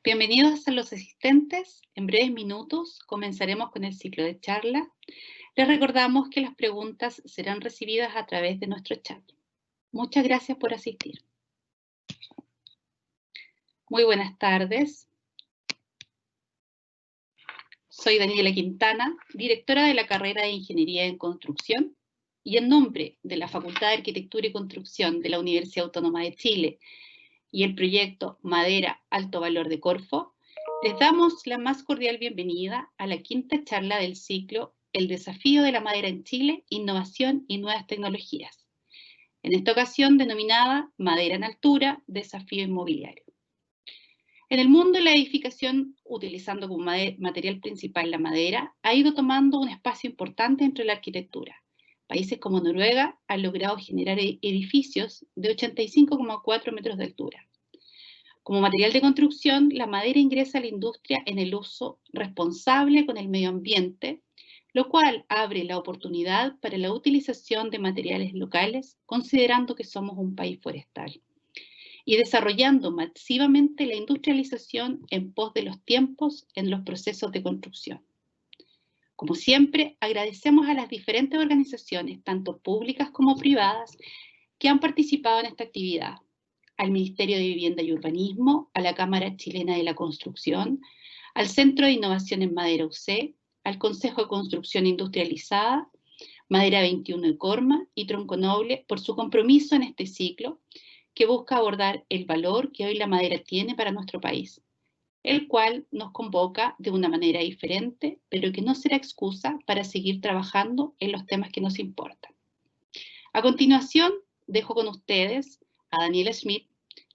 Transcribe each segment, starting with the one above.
Bienvenidos a los asistentes. En breves minutos comenzaremos con el ciclo de charla. Les recordamos que las preguntas serán recibidas a través de nuestro chat. Muchas gracias por asistir. Muy buenas tardes. Soy Daniela Quintana, directora de la carrera de Ingeniería en Construcción, y en nombre de la Facultad de Arquitectura y Construcción de la Universidad Autónoma de Chile y el proyecto Madera Alto Valor de Corfo, les damos la más cordial bienvenida a la quinta charla del ciclo El desafío de la madera en Chile, innovación y nuevas tecnologías. En esta ocasión denominada Madera en Altura, desafío inmobiliario. En el mundo, la edificación, utilizando como material principal la madera, ha ido tomando un espacio importante dentro de la arquitectura. Países como Noruega han logrado generar edificios de 85,4 metros de altura. Como material de construcción, la madera ingresa a la industria en el uso responsable con el medio ambiente, lo cual abre la oportunidad para la utilización de materiales locales, considerando que somos un país forestal, y desarrollando masivamente la industrialización en pos de los tiempos en los procesos de construcción. Como siempre, agradecemos a las diferentes organizaciones, tanto públicas como privadas, que han participado en esta actividad, al Ministerio de Vivienda y Urbanismo, a la Cámara Chilena de la Construcción, al Centro de Innovación en Madera UC, al Consejo de Construcción Industrializada, Madera 21 de Corma y Tronco Noble por su compromiso en este ciclo, que busca abordar el valor que hoy la madera tiene para nuestro país, el cual nos convoca de una manera diferente, pero que no será excusa para seguir trabajando en los temas que nos importan. A continuación, dejo con ustedes a Daniel Schmidt,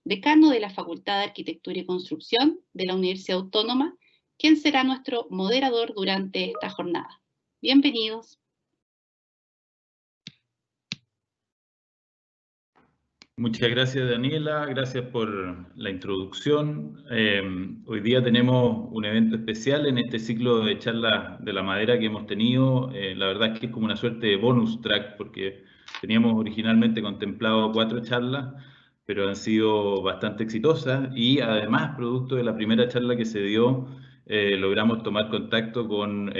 decano de la Facultad de Arquitectura y Construcción de la Universidad Autónoma, quien será nuestro moderador durante esta jornada. Bienvenidos. Muchas gracias, Daniela, gracias por la introducción. Hoy día tenemos un evento especial en este ciclo de charlas de la madera que hemos tenido. La verdad es que es como una suerte de bonus track, porque teníamos originalmente contemplado 4 charlas, pero han sido bastante exitosas, y además, producto de la primera charla que se dio, logramos tomar contacto con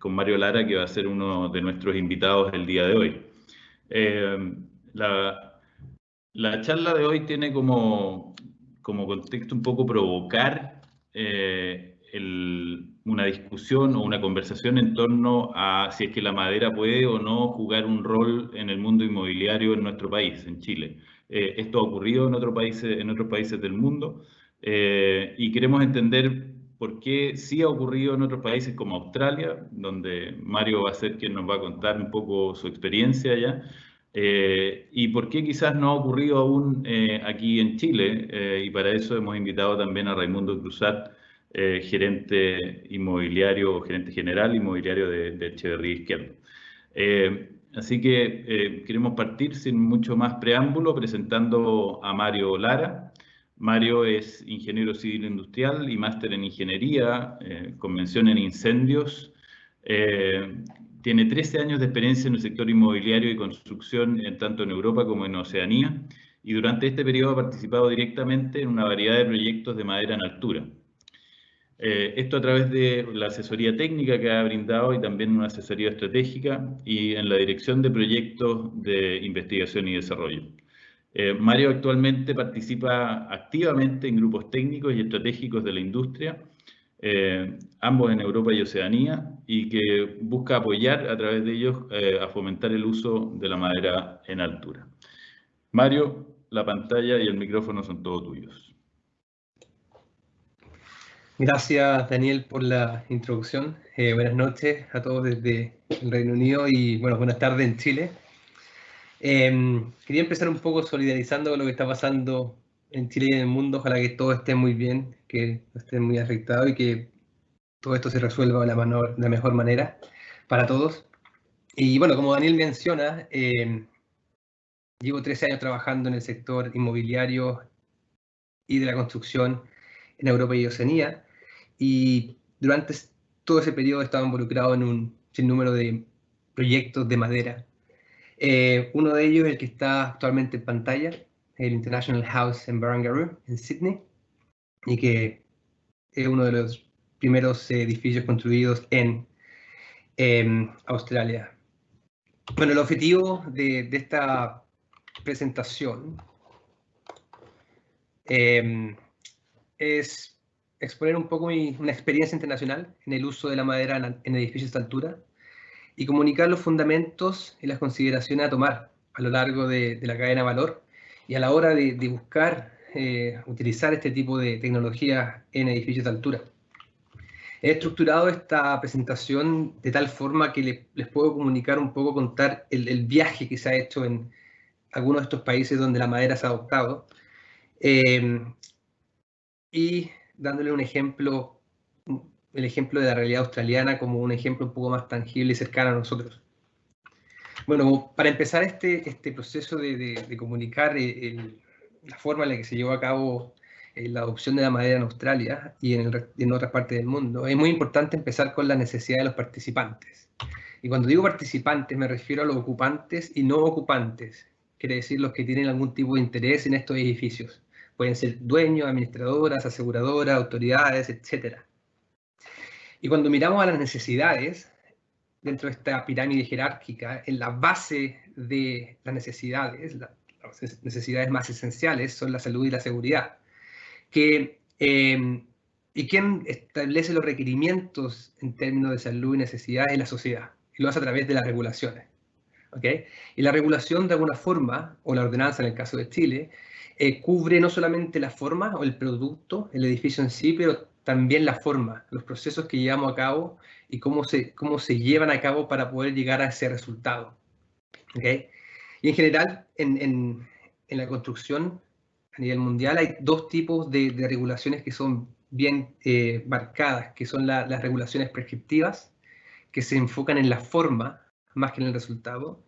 Mario Lara, que va a ser uno de nuestros invitados el día de hoy. La charla de hoy tiene como contexto un poco provocar una discusión o una conversación en torno a si es que la madera puede o no jugar un rol en el mundo inmobiliario en nuestro país, en Chile. Esto ha ocurrido en otros países del mundo, y queremos entender por qué sí ha ocurrido en otros países como Australia, donde Mario va a ser quien nos va a contar un poco su experiencia allá. Y por qué quizás no ha ocurrido aún aquí en Chile, y para eso hemos invitado también a Raimundo Cruzat, gerente inmobiliario, gerente general inmobiliario de Echeverría Izquierdo. Así que queremos partir sin mucho más preámbulo presentando a Mario Lara. Mario es ingeniero civil industrial y máster en ingeniería, con mención en incendios. Tiene 13 años de experiencia en el sector inmobiliario y construcción, tanto en Europa como en Oceanía, y durante este periodo ha participado directamente en una variedad de proyectos de madera en altura. Esto a través de la asesoría técnica que ha brindado y también una asesoría estratégica y en la dirección de proyectos de investigación y desarrollo. Mario actualmente participa activamente en grupos técnicos y estratégicos de la industria, ambos en Europa y Oceanía, y que busca apoyar a través de ellos a fomentar el uso de la madera en altura. Mario, la pantalla y el micrófono son todos tuyos. Gracias, Daniel, por la introducción. Buenas noches a todos desde el Reino Unido y buenas tardes en Chile. Quería empezar un poco solidarizando con lo que está pasando en Chile y en el mundo. Ojalá que todo esté muy bien, que no esté muy afectado y que todo esto se resuelva de la mejor manera para todos. Y bueno, como Daniel menciona, llevo 13 años trabajando en el sector inmobiliario y de la construcción en Europa y Oceanía, y durante todo ese periodo he estado involucrado en un sinnúmero de proyectos de madera. Uno de ellos es el que está actualmente en pantalla, el International House en Barangaroo, en Sydney, y que es uno de los primeros edificios construidos en Australia. Bueno, el objetivo de esta presentación es exponer un poco una experiencia internacional en el uso de la madera en edificios de altura y comunicar los fundamentos y las consideraciones a tomar a lo largo de la cadena de valor y a la hora de buscar utilizar este tipo de tecnología en edificios de altura. He estructurado esta presentación de tal forma que les puedo comunicar un poco, contar el viaje que se ha hecho en algunos de estos países donde la madera se ha adoptado, y dándole un ejemplo, el ejemplo de la realidad australiana como un ejemplo un poco más tangible y cercano a nosotros. Bueno, para empezar este proceso de comunicar la forma en la que se llevó a cabo la adopción de la madera en Australia y en otras partes del mundo, es muy importante empezar con la necesidad de los participantes. Y cuando digo participantes me refiero a los ocupantes y no ocupantes, quiere decir los que tienen algún tipo de interés en estos edificios. Pueden ser dueños, administradoras, aseguradoras, autoridades, etc. Y cuando miramos a las necesidades, dentro de esta pirámide jerárquica, en la base de las necesidades más esenciales son la salud y la seguridad. ¿Y quién establece los requerimientos en términos de salud y necesidad? Es la sociedad, y lo hace a través de las regulaciones. ¿Okay? Y la regulación, de alguna forma, o la ordenanza en el caso de Chile, cubre no solamente la forma o el producto, el edificio en sí, pero también la forma, los procesos que llevamos a cabo y cómo se llevan a cabo para poder llegar a ese resultado. ¿Okay? Y en general, en la construcción a nivel mundial hay dos tipos de regulaciones que son bien marcadas, que son las regulaciones prescriptivas, que se enfocan en la forma más que en el resultado,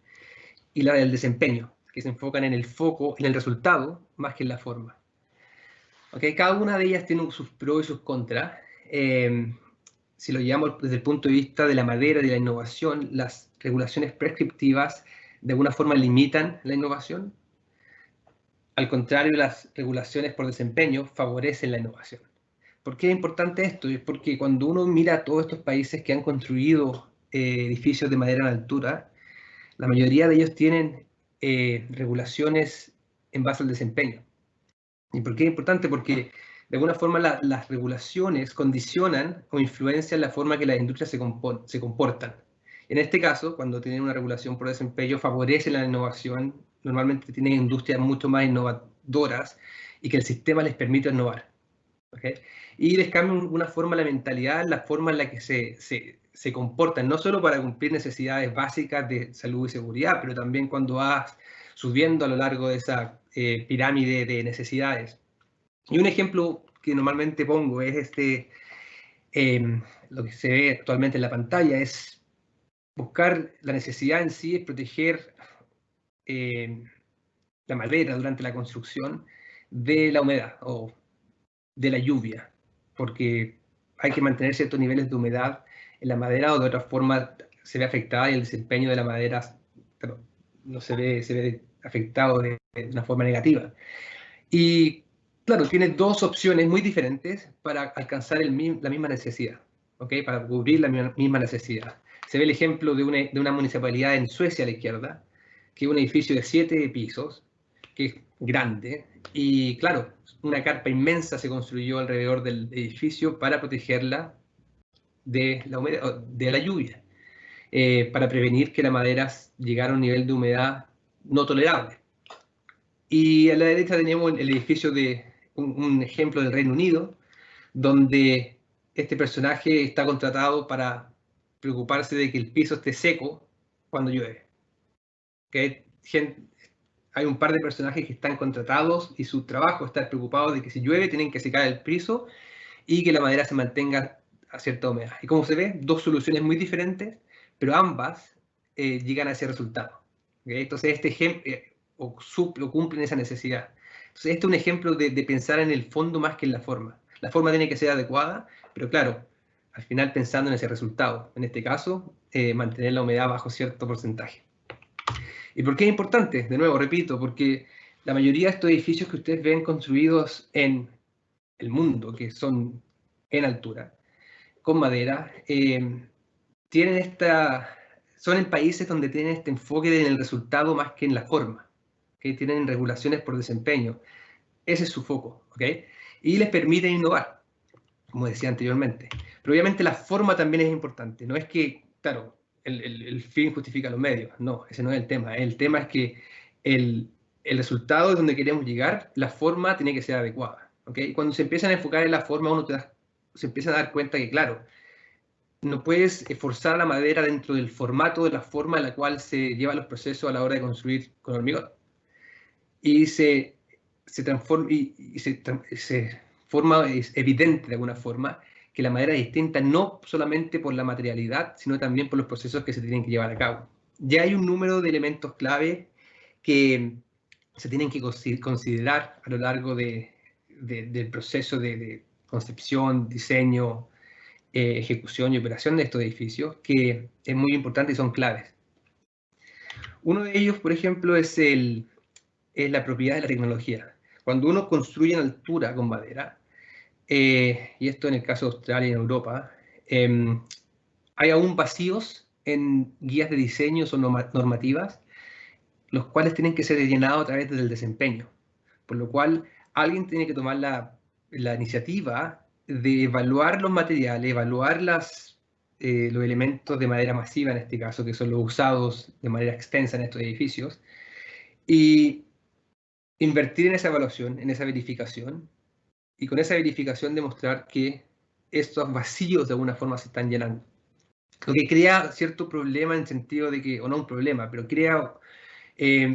y la del desempeño, que se enfocan en el foco, en el resultado, más que en la forma. ¿Okay? Cada una de ellas tiene sus pros y sus contras. Si lo llevamos desde el punto de vista de la madera, de la innovación, las regulaciones prescriptivas de alguna forma limitan la innovación. Al contrario, las regulaciones por desempeño favorecen la innovación. ¿Por qué es importante esto? Es porque cuando uno mira a todos estos países que han construido edificios de madera en altura, la mayoría de ellos tienen regulaciones en base al desempeño. ¿Y por qué es importante? Porque de alguna forma las regulaciones condicionan o influencian la forma que las industrias se comportan. En este caso, cuando tienen una regulación por desempeño, favorece la innovación. Normalmente tienen industrias mucho más innovadoras y que el sistema les permite innovar. ¿Okay? Y les cambia de alguna forma la mentalidad, la forma en la que se comportan, no solo para cumplir necesidades básicas de salud y seguridad, pero también cuando vas subiendo a lo largo de esa pirámide de necesidades. Y un ejemplo que normalmente pongo es lo que se ve actualmente en la pantalla, es buscar la necesidad en sí, es proteger la madera durante la construcción de la humedad o de la lluvia, porque hay que mantener ciertos niveles de humedad en la madera o de otra forma se ve afectada y el desempeño de la madera no se ve afectado de una forma negativa. Y claro, tiene dos opciones muy diferentes para alcanzar la misma necesidad, ¿okay? Para cubrir la misma necesidad. Se ve el ejemplo de una municipalidad en Suecia a la izquierda, que es un edificio de 7 pisos, que es grande, y claro, una carpa inmensa se construyó alrededor del edificio para protegerla de la humedad, de la lluvia, para prevenir que la madera llegara a un nivel de humedad no tolerable. Y a la derecha tenemos el edificio de un ejemplo del Reino Unido, donde este personaje está contratado para preocuparse de que el piso esté seco cuando llueve. ¿Okay? Hay un par de personajes que están contratados y su trabajo es estar preocupados de que si llueve tienen que secar el piso y que la madera se mantenga a cierta humedad. Y como se ve, dos soluciones muy diferentes, pero ambas llegan a ese resultado. ¿Okay? Entonces este ejemplo o cumplen esa necesidad. Entonces este es un ejemplo de pensar en el fondo más que en la forma. La forma tiene que ser adecuada, pero claro, al final pensando en ese resultado. En este caso, mantener la humedad bajo cierto porcentaje. ¿Y por qué es importante? De nuevo, repito, porque la mayoría de estos edificios que ustedes ven construidos en el mundo, que son en altura, con madera, son en países donde tienen este enfoque en el resultado más que en la forma, que tienen regulaciones por desempeño. Ese es su foco, ¿ok? Y les permite innovar, como decía anteriormente. Pero obviamente la forma también es importante. No es que, claro, el fin justifica los medios. No, ese no es el tema. El tema es que el resultado es donde queremos llegar, la forma tiene que ser adecuada, ¿ok? Cuando se empiezan a enfocar en la forma, se empieza a dar cuenta que, claro, no puedes forzar la madera dentro del formato de la forma en la cual se llevan los procesos a la hora de construir con hormigón. Y se transforma, es evidente de alguna forma que la madera es distinta no solamente por la materialidad, sino también por los procesos que se tienen que llevar a cabo. Ya hay un número de elementos clave que se tienen que considerar a lo largo del proceso de concepción, diseño, ejecución y operación de estos edificios, que es muy importante y son claves. Uno de ellos, por ejemplo, es la propiedad de la tecnología. Cuando uno construye en altura con madera, y esto en el caso de Australia y en Europa, hay aún vacíos en guías de diseño o normativas, los cuales tienen que ser llenados a través del desempeño. Por lo cual, alguien tiene que tomar la iniciativa de evaluar los materiales, evaluar los elementos de madera masiva, en este caso, que son los usados de manera extensa en estos edificios, y invertir en esa evaluación, en esa verificación, y con esa verificación demostrar que estos vacíos de alguna forma se están llenando. Lo que crea cierto problema en el sentido de que, o no un problema, pero crea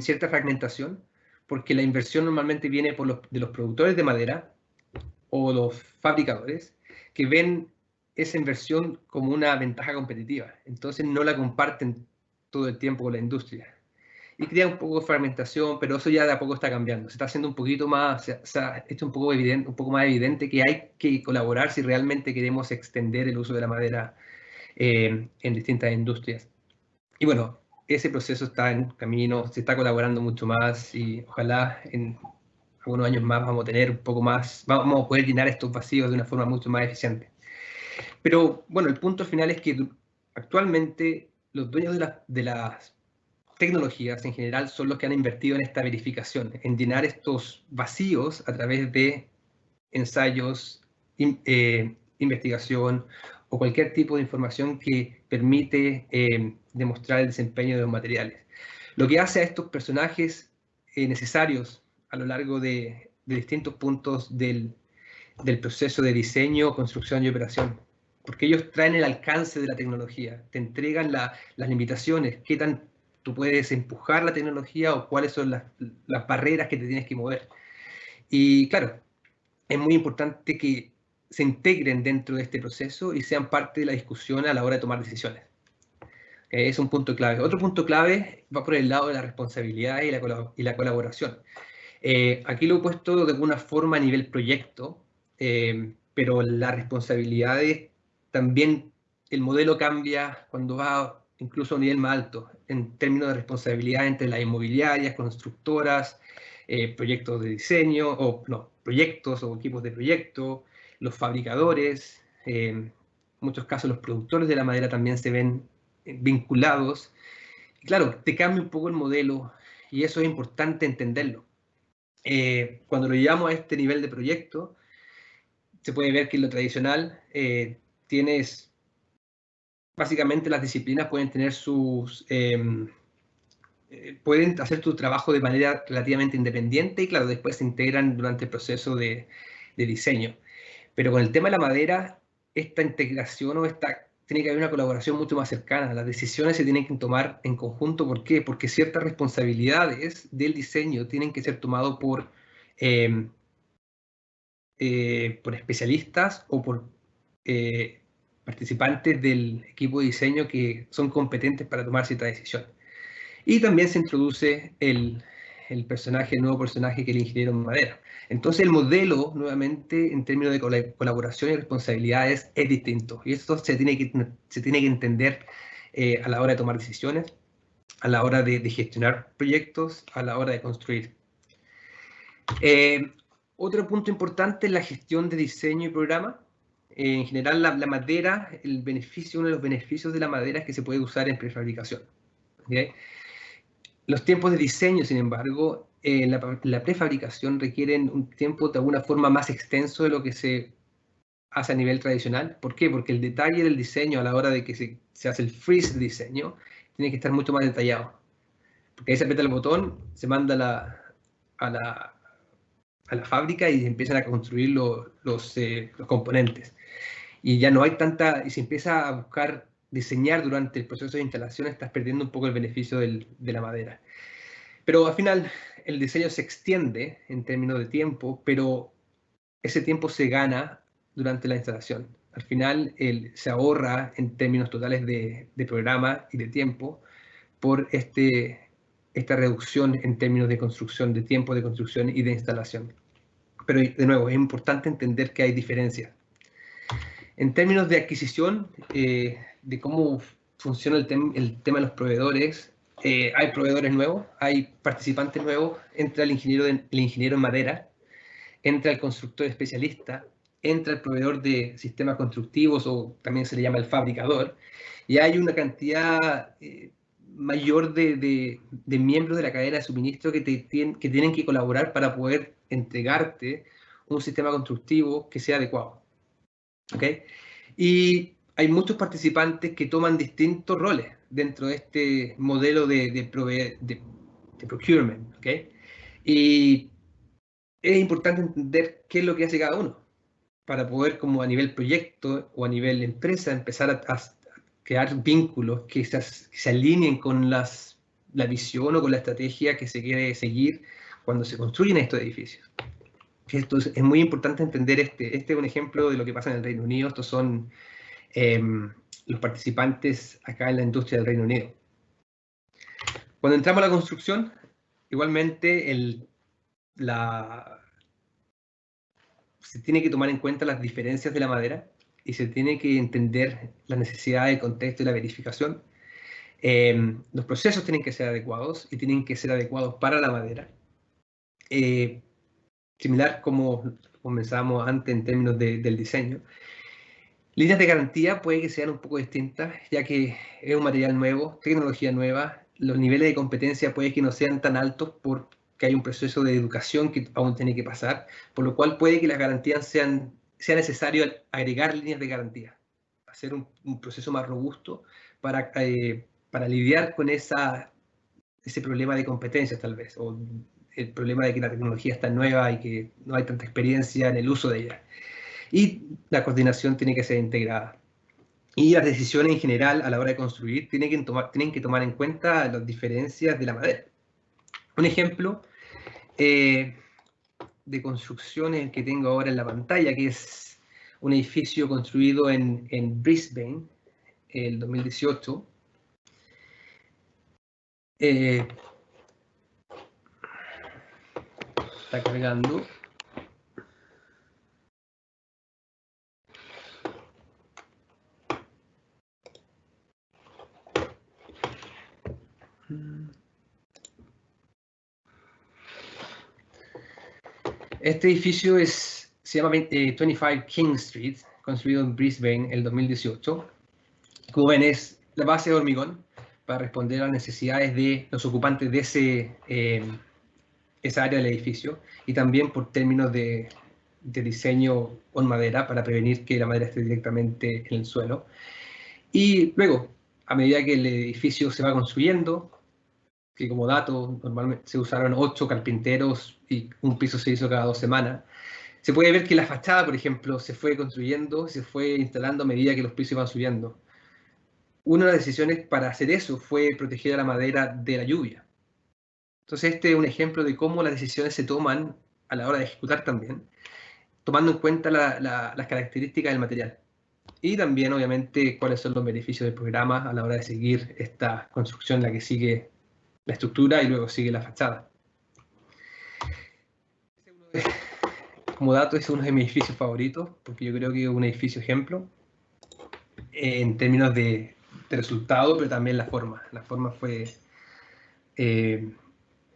cierta fragmentación, porque la inversión normalmente viene de los productores de madera o los fabricadores, que ven esa inversión como una ventaja competitiva. Entonces no la comparten todo el tiempo con la industria. Y crea un poco de fragmentación, pero eso ya de a poco está cambiando. Se está haciendo un poquito más, se ha hecho un poco más evidente que hay que colaborar si realmente queremos extender el uso de la madera en distintas industrias. Y bueno, ese proceso está en camino, se está colaborando mucho más y ojalá en algunos años más vamos a tener un poco más, vamos a poder llenar estos vacíos de una forma mucho más eficiente. Pero bueno, el punto final es que actualmente los dueños de las tecnologías en general son los que han invertido en esta verificación, en llenar estos vacíos a través de ensayos, investigación o cualquier tipo de información que permite demostrar el desempeño de los materiales. Lo que hace a estos personajes necesarios a lo largo de distintos puntos del proceso de diseño, construcción y operación, porque ellos traen el alcance de la tecnología, te entregan las limitaciones, qué tan tú puedes empujar la tecnología o cuáles son las barreras que te tienes que mover. Y claro, es muy importante que se integren dentro de este proceso y sean parte de la discusión a la hora de tomar decisiones. Es un punto clave. Otro punto clave va por el lado de la responsabilidad y la colaboración. Aquí lo he puesto de alguna forma a nivel proyecto, pero las responsabilidades también, el modelo cambia cuando va incluso a un nivel más alto, en términos de responsabilidad entre las inmobiliarias, constructoras, proyectos de diseño, proyectos o equipos de proyecto, los fabricadores, en muchos casos los productores de la madera también se ven vinculados. Y claro, te cambia un poco el modelo y eso es importante entenderlo. Cuando lo llevamos a este nivel de proyecto, se puede ver que en lo tradicional tienes, básicamente las disciplinas pueden tener pueden hacer tu trabajo de manera relativamente independiente y claro, después se integran durante el proceso de diseño. Pero con el tema de la madera, esta integración tiene que haber una colaboración mucho más cercana. Las decisiones se tienen que tomar en conjunto. ¿Por qué? Porque ciertas responsabilidades del diseño tienen que ser tomadas por especialistas o por participantes del equipo de diseño que son competentes para tomar cierta decisión. Y también se introduce el nuevo personaje que es el ingeniero en madera. Entonces el modelo, nuevamente, en términos de colaboración y responsabilidades, es distinto. Y esto se tiene que entender a la hora de tomar decisiones, a la hora de gestionar proyectos, a la hora de construir. Otro punto importante es la gestión de diseño y programa. En general, la madera, uno de los beneficios de la madera es que se puede usar en prefabricación. ¿Okay? Los tiempos de diseño, sin embargo, la prefabricación requieren un tiempo de alguna forma más extenso de lo que se hace a nivel tradicional. ¿Por qué? Porque el detalle del diseño a la hora de que se hace el freeze de diseño tiene que estar mucho más detallado. Porque ahí se aprieta el botón, se manda a la fábrica y empiezan a construir los componentes. Y ya no hay tanta, y se empieza a buscar diseñar durante el proceso de instalación, estás perdiendo un poco el beneficio de la madera. Pero al final el diseño se extiende en términos de tiempo, pero ese tiempo se gana durante la instalación. Al final se ahorra en términos totales de programa y de tiempo por esta reducción en términos de construcción, de tiempo de construcción y de instalación. Pero de nuevo, es importante entender que hay diferencias. En términos de adquisición, de cómo funciona el tema de los proveedores, hay proveedores nuevos, hay participantes nuevos, entra el ingeniero en madera, entra el constructor especialista, entra el proveedor de sistemas constructivos o también se le llama el fabricador, y hay una cantidad mayor de miembros de la cadena de suministro que tienen que colaborar para poder entregarte un sistema constructivo que sea adecuado. ¿Okay? Y hay muchos participantes que toman distintos roles dentro de este modelo de procurement. ¿Okay? Y es importante entender qué es lo que hace cada uno para poder, como a nivel proyecto o a nivel empresa, empezar a crear vínculos que se alineen con la visión o con la estrategia que se quiere seguir cuando se construyen estos edificios. Esto es muy importante entender. Este es un ejemplo de lo que pasa en el Reino Unido. Estos son los participantes acá en la industria del Reino Unido. Cuando entramos a la construcción, igualmente se tiene que tomar en cuenta las diferencias de la madera y se tiene que entender la necesidad de contexto y la verificación. Los procesos tienen que ser adecuados y tienen que ser adecuados para la madera. Similar como comenzábamos antes en términos del diseño. Líneas de garantía puede que sean un poco distintas, ya que es un material nuevo, tecnología nueva, los niveles de competencia puede que no sean tan altos porque hay un proceso de educación que aún tiene que pasar, por lo cual puede que las garantías sea necesario agregar líneas de garantía, hacer un proceso más robusto para lidiar con ese problema de competencias tal vez, o el problema de que la tecnología está nueva y que no hay tanta experiencia en el uso de ella. Y la coordinación tiene que ser integrada. Y las decisiones en general a la hora de construir tienen que tomar en cuenta las diferencias de la madera. Un ejemplo de construcción es el que tengo ahora en la pantalla, que es un edificio construido en Brisbane, el 2018. Está cargando. Este edificio se llama 25 King Street, construido en Brisbane el 2018. Como ven, es la base de hormigón para responder a las necesidades de los ocupantes de esa área del edificio, y también por términos de diseño con madera para prevenir que la madera esté directamente en el suelo. Y luego, a medida que el edificio se va construyendo, que como dato normalmente se usaron 8 carpinteros y un piso se hizo cada 2 semanas, se puede ver que la fachada, por ejemplo, se fue construyendo, se fue instalando a medida que los pisos iban subiendo. Una de las decisiones para hacer eso fue proteger a la madera de la lluvia. Entonces este es un ejemplo de cómo las decisiones se toman a la hora de ejecutar también, tomando en cuenta las características del material. Y también, obviamente, cuáles son los beneficios del programa a la hora de seguir esta construcción, la que sigue la estructura y luego sigue la fachada. Como dato, es uno de mis edificios favoritos, porque yo creo que es un edificio ejemplo en términos de resultado, pero también la forma. La forma fue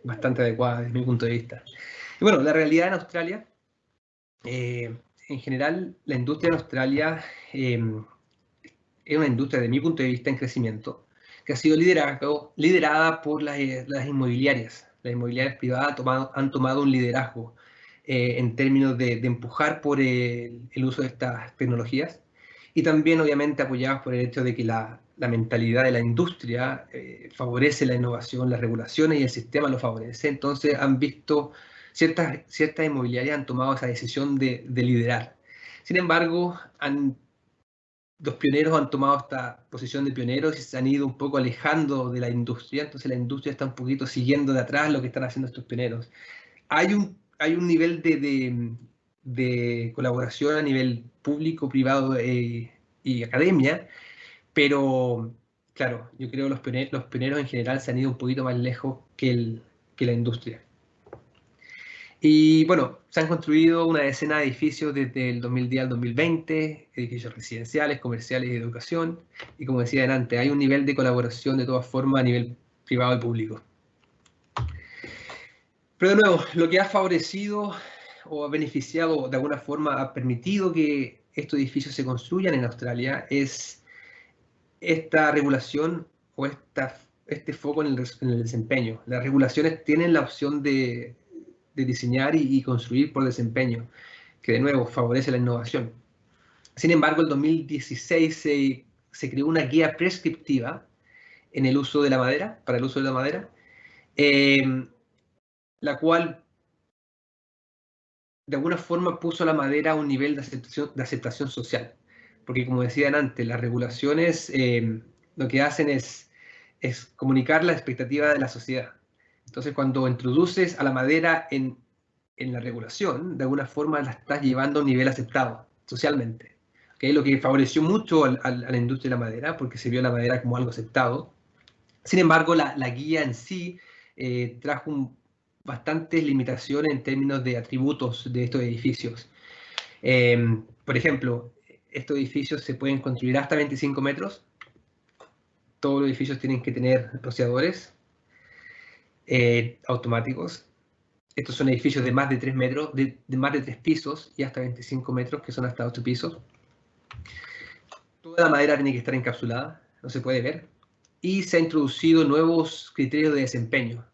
bastante adecuada desde mi punto de vista. Y bueno, la realidad en Australia es en general, la industria en Australia es una industria, desde mi punto de vista, en crecimiento, que ha sido liderada por las inmobiliarias. Las inmobiliarias privadas han tomado un liderazgo en términos de empujar por el uso de estas tecnologías, y también, obviamente, apoyadas por el hecho de que la mentalidad de la industria favorece la innovación, las regulaciones, y el sistema lo favorece. Entonces han visto, ciertas inmobiliarias han tomado esa decisión de liderar. Sin embargo, los pioneros han tomado esta posición de pioneros y se han ido un poco alejando de la industria. Entonces la industria está un poquito siguiendo de atrás lo que están haciendo estos pioneros. Hay un nivel de colaboración a nivel público, privado y academia, pero claro, yo creo que los pioneros en general se han ido un poquito más lejos que la industria. Y bueno, se han construido una decena de edificios desde el 2010 al 2020, edificios residenciales, comerciales y de educación. Y como decía antes, hay un nivel de colaboración de todas formas a nivel privado y público. Pero de nuevo, lo que ha favorecido o ha beneficiado, de alguna forma ha permitido que estos edificios se construyan en Australia, es esta regulación o este foco en el desempeño. Las regulaciones tienen la opción de diseñar y construir por desempeño, que de nuevo favorece la innovación. Sin embargo, en 2016 se creó una guía prescriptiva en el uso de la madera, para el uso de la madera, la cual de alguna forma puso la madera a un nivel de aceptación social. Porque como decían antes, las regulaciones lo que hacen es comunicar la expectativa de la sociedad. Entonces, cuando introduces a la madera en la regulación, de alguna forma la estás llevando a un nivel aceptado socialmente. ¿Okay? Lo que favoreció mucho a la industria de la madera, porque se vio la madera como algo aceptado. Sin embargo, la guía en sí trajo bastantes limitaciones en términos de atributos de estos edificios. Por ejemplo, estos edificios se pueden construir hasta 25 metros. Todos los edificios tienen que tener rociadores automáticos. Estos son edificios de más de 3 metros, de más de 3 pisos y hasta 25 metros, que son hasta 8 pisos. Toda la madera tiene que estar encapsulada, no se puede ver. Y se han introducido nuevos criterios de desempeño.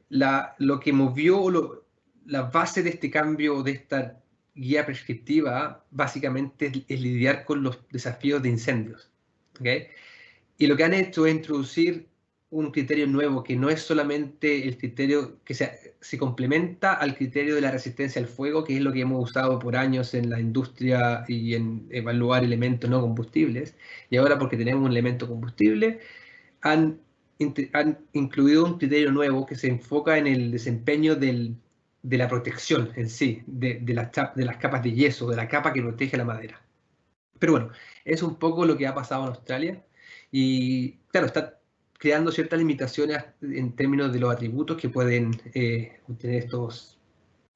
Lo que movió la base de este cambio, de esta guía prescriptiva, básicamente es lidiar con los desafíos de incendios. ¿Okay? Y lo que han hecho es introducir un criterio nuevo, que no es solamente el criterio que se complementa al criterio de la resistencia al fuego, que es lo que hemos usado por años en la industria y en evaluar elementos no combustibles. Y ahora, porque tenemos un elemento combustible, han incluido un criterio nuevo que se enfoca en el desempeño de la protección en sí, de las capas de yeso, de la capa que protege la madera. Pero bueno, es un poco lo que ha pasado en Australia. Y claro, está creando ciertas limitaciones en términos de los atributos que pueden obtener estos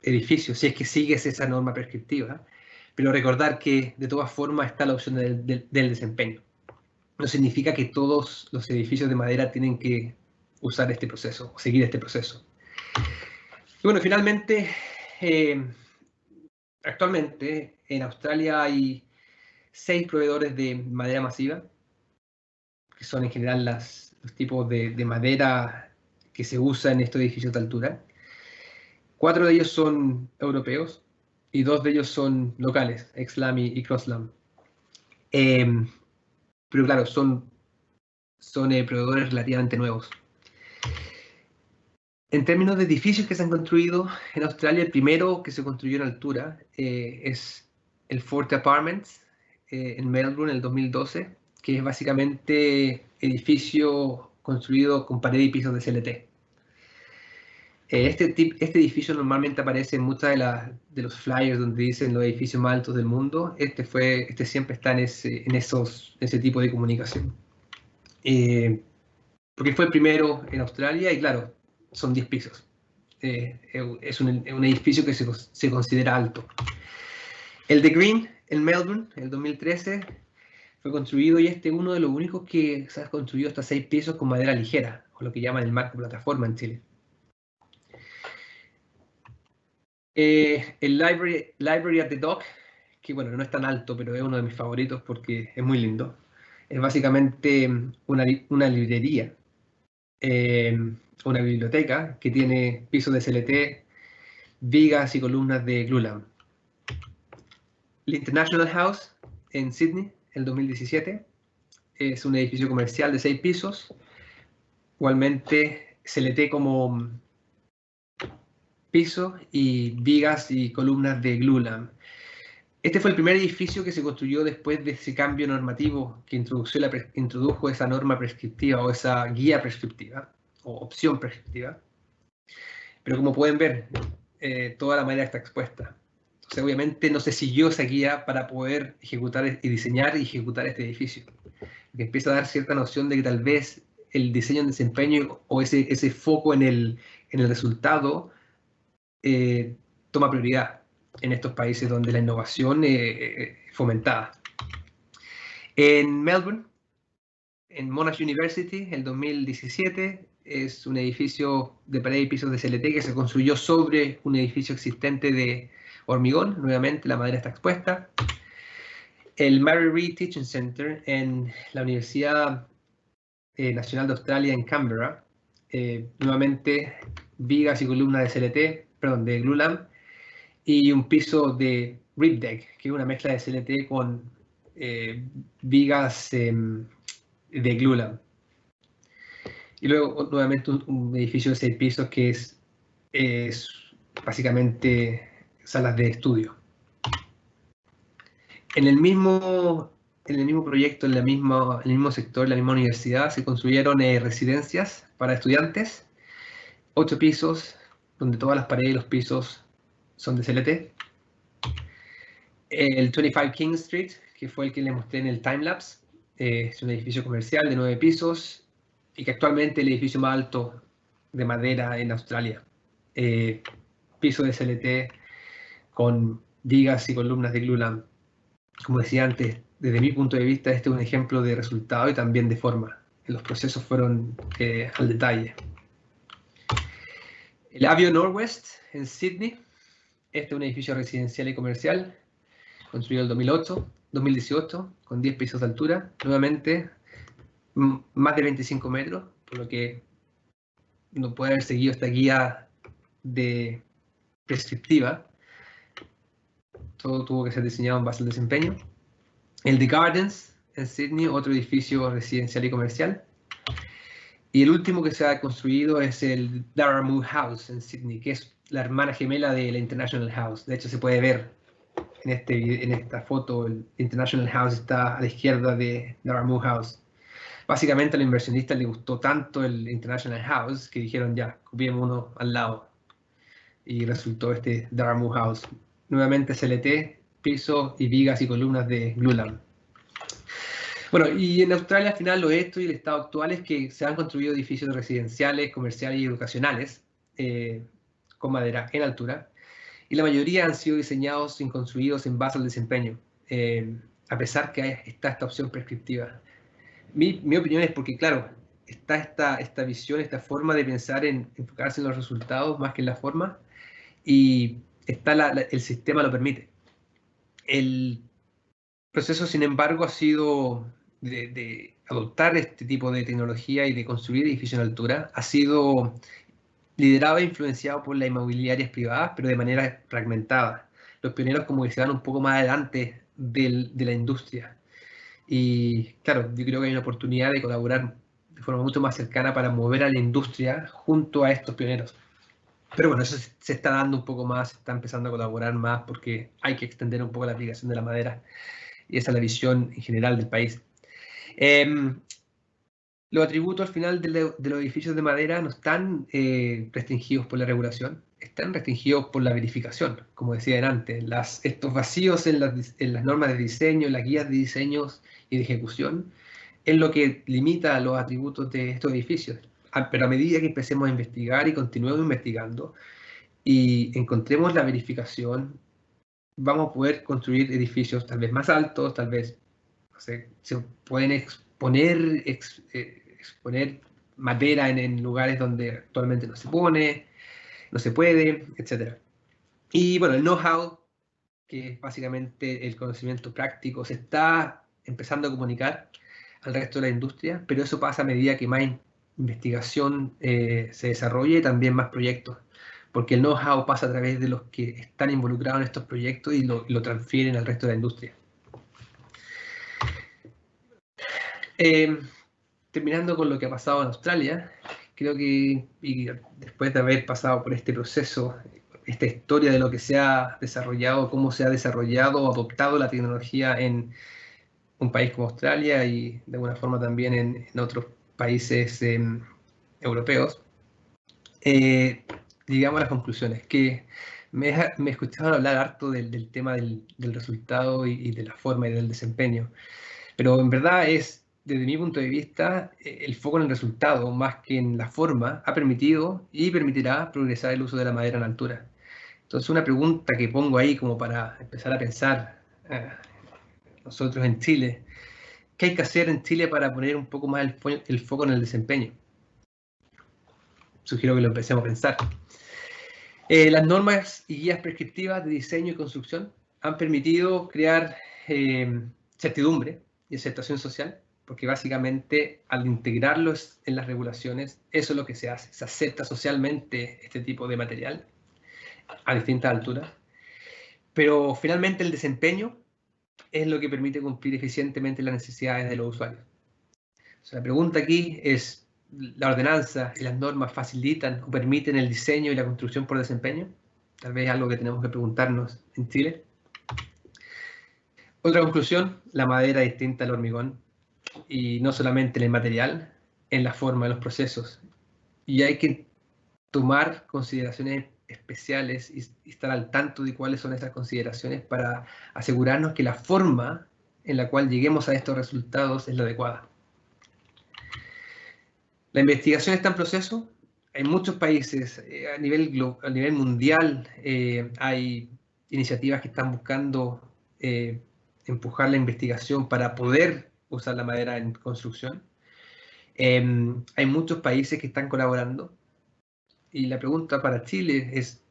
edificios, si es que sigues esa norma prescriptiva. Pero recordar que de todas formas está la opción del desempeño. No significa que todos los edificios de madera tienen que usar este proceso, o seguir este proceso. Y bueno, finalmente, actualmente en Australia hay 6 proveedores de madera masiva, que son en general los tipos de madera que se usa en estos edificios de altura. 4 de ellos son europeos y 2 de ellos son locales, Exlam y Crosslam. Pero claro, son proveedores relativamente nuevos. En términos de edificios que se han construido en Australia, el primero que se construyó en altura es el Forte Apartments en Melbourne en el 2012, que es básicamente edificio construido con pared y pisos de CLT. Este edificio normalmente aparece en muchos de los flyers donde dicen los edificios más altos del mundo. Este siempre está en ese tipo de comunicación. Porque fue el primero en Australia y claro, son 10 pisos. Es un edificio que se considera alto. El de Green en Melbourne, en el 2013, fue construido y es uno de los únicos que se ha construido hasta 6 pisos con madera ligera, o lo que llaman el marco plataforma en Chile. El Library at the Dock que bueno, no es tan alto, pero es uno de mis favoritos porque es muy lindo. Es básicamente una librería, una biblioteca que tiene pisos de CLT, vigas y columnas de glulam. El International House en Sydney, en 2017, es un edificio comercial de 6 pisos. Igualmente CLT como piso y vigas y columnas de glulam. Este fue el primer edificio que se construyó después de ese cambio normativo que introdujo esa norma prescriptiva o esa guía prescriptiva o opción prescriptiva. Pero como pueden ver, toda la madera está expuesta. Entonces, obviamente, no se siguió esa guía para poder ejecutar y diseñar y ejecutar este edificio. Que empieza a dar cierta noción de que tal vez el diseño en desempeño o ese foco en el resultado toma prioridad en estos países donde la innovación es fomentada. En Melbourne, en Monash University, el 2017, es un edificio de pared y pisos de CLT que se construyó sobre un edificio existente de hormigón. Nuevamente, la madera está expuesta. El Mary Reid Teaching Center en la Universidad Nacional de Australia en Canberra. Nuevamente, vigas y columnas de CLT, perdón, de glulam, y un piso de rib deck, que es una mezcla de CLT con vigas de glulam. Y luego nuevamente un edificio de 6 pisos que es básicamente salas de estudio. En el mismo proyecto, en el mismo sector, en la misma universidad, se construyeron residencias para estudiantes, 8 pisos, donde todas las paredes y los pisos son de CLT. El 25 King Street, que fue el que les mostré en el timelapse, es un edificio comercial de 9 pisos y que actualmente es el edificio más alto de madera en Australia. Piso de CLT con vigas y columnas de glulam. Como decía antes, desde mi punto de vista, este es un ejemplo de resultado y también de forma. Los procesos fueron al detalle. El Avion Norwest en Sydney, este es un edificio residencial y comercial, construido en el 2018, con 10 pisos de altura. Nuevamente, más de 25 metros, por lo que no puede haber seguido esta guía prescriptiva. Todo tuvo que ser diseñado en base al desempeño. El The Gardens en Sydney, otro edificio residencial y comercial. Y el último que se ha construido es el Darramoo House en Sydney, que es la hermana gemela de la International House. De hecho, se puede ver en esta foto, el International House está a la izquierda de Darramoo House. Básicamente a los inversionistas les gustó tanto el International House que dijeron ya, copiemos uno al lado. Y resultó este Darramoo House. Nuevamente CLT, piso y vigas y columnas de glulam. Bueno, y en Australia al final lo esto y el estado actual es que se han construido edificios residenciales, comerciales y educacionales con madera en altura, y la mayoría han sido diseñados y construidos en base al desempeño, a pesar que está esta opción prescriptiva. Mi opinión es porque, claro, está esta visión, esta forma de pensar en enfocarse en los resultados más que en la forma, y el sistema lo permite. El proceso, sin embargo, ha sido de adoptar este tipo de tecnología y de construir edificios en altura, ha sido liderado e influenciado por las inmobiliarias privadas, pero de manera fragmentada. Los pioneros como que se van un poco más adelante de la industria. Y claro, yo creo que hay una oportunidad de colaborar de forma mucho más cercana para mover a la industria junto a estos pioneros. Pero bueno, eso se está dando un poco más, se está empezando a colaborar más porque hay que extender un poco la aplicación de la madera. Y esa es la visión en general del país. Los atributos al final de los edificios de madera no están restringidos por la regulación, están restringidos por la verificación, como decía antes. Estos vacíos en las normas de diseño, en las guías de diseños y de ejecución, es lo que limita los atributos de estos edificios. Pero a medida que empecemos a investigar y continuemos investigando y encontremos la verificación, vamos a poder construir edificios tal vez más altos, tal vez se pueden exponer madera en lugares donde actualmente no se puede, etc. Y bueno, el know-how que es básicamente el conocimiento práctico, se está empezando a comunicar al resto de la industria, pero eso pasa a medida que más investigación se desarrolle y también más proyectos, porque el know-how pasa a través de los que están involucrados en estos proyectos y lo transfieren al resto de la industria. Terminando con lo que ha pasado en Australia, creo que y después de haber pasado por este proceso, esta historia de lo que se ha desarrollado, cómo se ha desarrollado o adoptado la tecnología en un país como Australia y de alguna forma también en otros países europeos, llegamos a las conclusiones, que me escuchaban hablar harto del tema del resultado y de la forma y del desempeño, pero en verdad es, desde mi punto de vista, el foco en el resultado más que en la forma ha permitido y permitirá progresar el uso de la madera en altura. Entonces una pregunta que pongo ahí como para empezar a pensar nosotros en Chile, ¿qué hay que hacer en Chile para poner un poco más el foco en el desempeño? Sugiero que lo empecemos a pensar. Las normas y guías prescriptivas de diseño y construcción han permitido crear certidumbre y aceptación social, porque básicamente al integrarlos en las regulaciones, eso es lo que se hace, se acepta socialmente este tipo de material a distintas alturas, pero finalmente el desempeño es lo que permite cumplir eficientemente las necesidades de los usuarios. O sea, la pregunta aquí es, ¿la ordenanza y las normas facilitan o permiten el diseño y la construcción por desempeño? Tal vez es algo que tenemos que preguntarnos en Chile. Otra conclusión, la madera es distinta al hormigón, y no solamente en el material, en la forma de los procesos. Y hay que tomar consideraciones especiales y estar al tanto de cuáles son esas consideraciones para asegurarnos que la forma en la cual lleguemos a estos resultados es la adecuada. La investigación está en proceso. En muchos países, a nivel mundial, hay iniciativas que están buscando empujar la investigación para poder usar la madera en construcción. Hay muchos países que están colaborando. Y la pregunta para Chile es,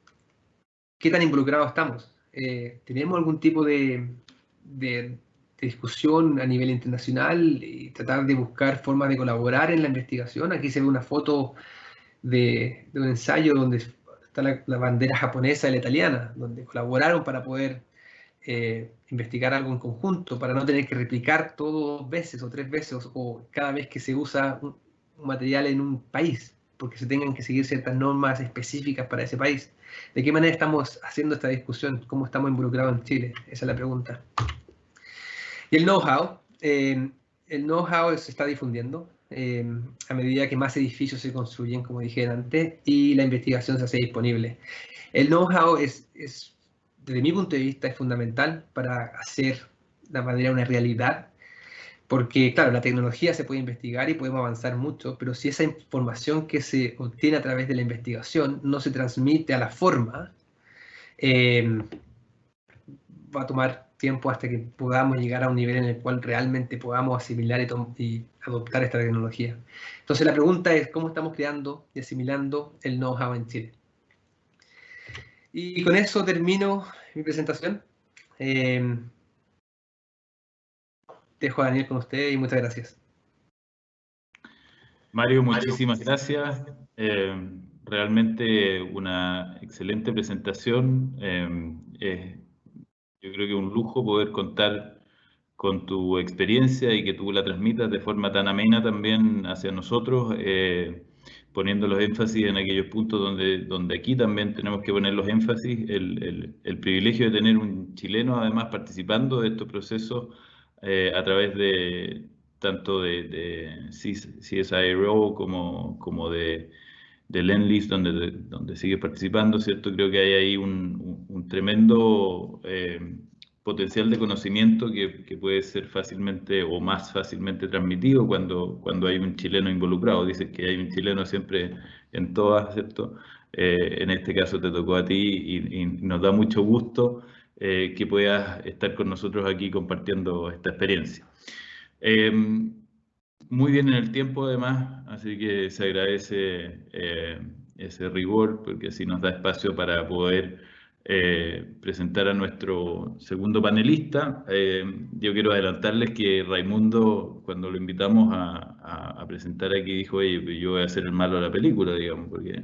¿qué tan involucrados estamos? ¿Tenemos algún tipo de discusión a nivel internacional y tratar de buscar formas de colaborar en la investigación? Aquí se ve una foto de un ensayo donde está la bandera japonesa y la italiana, donde colaboraron para poder investigar algo en conjunto, para no tener que replicar todo 2 veces o 3 veces o cada vez que se usa un material en un país, porque se tengan que seguir ciertas normas específicas para ese país. ¿De qué manera estamos haciendo esta discusión? ¿Cómo estamos involucrados en Chile? Esa es la pregunta. Y el know-how. El know-how se está difundiendo a medida que más edificios se construyen, como dije antes, y la investigación se hace disponible. El know-how desde mi punto de vista, es fundamental para hacer la madera una realidad, porque, claro, la tecnología se puede investigar y podemos avanzar mucho, pero si esa información que se obtiene a través de la investigación no se transmite a la forma, va a tomar tiempo hasta que podamos llegar a un nivel en el cual realmente podamos asimilar y adoptar esta tecnología. Entonces la pregunta es, ¿cómo estamos creando y asimilando el know-how en Chile? Y con eso termino mi presentación. Dejo a Daniel con usted y muchas gracias. Mario, muchísimas gracias. Realmente una excelente presentación. Yo creo que es un lujo poder contar con tu experiencia y que tú la transmitas de forma tan amena también hacia nosotros, poniendo los énfasis en aquellos puntos donde aquí también tenemos que poner los énfasis. El privilegio de tener un chileno además participando de estos procesos a través de tanto de CSIRO como de Lendlease, donde sigue participando, ¿cierto? Creo que hay ahí un tremendo potencial de conocimiento que puede ser fácilmente o más fácilmente transmitido cuando hay un chileno involucrado. Dices que hay un chileno siempre en todas, ¿cierto? En este caso te tocó a ti y nos da mucho gusto que puedas estar con nosotros aquí compartiendo esta experiencia. Muy bien en el tiempo además, así que se agradece ese rigor porque así nos da espacio para poder presentar a nuestro segundo panelista. Yo quiero adelantarles que Raimundo, cuando lo invitamos a presentar aquí, dijo, oye, yo voy a hacer el malo de la película, digamos, porque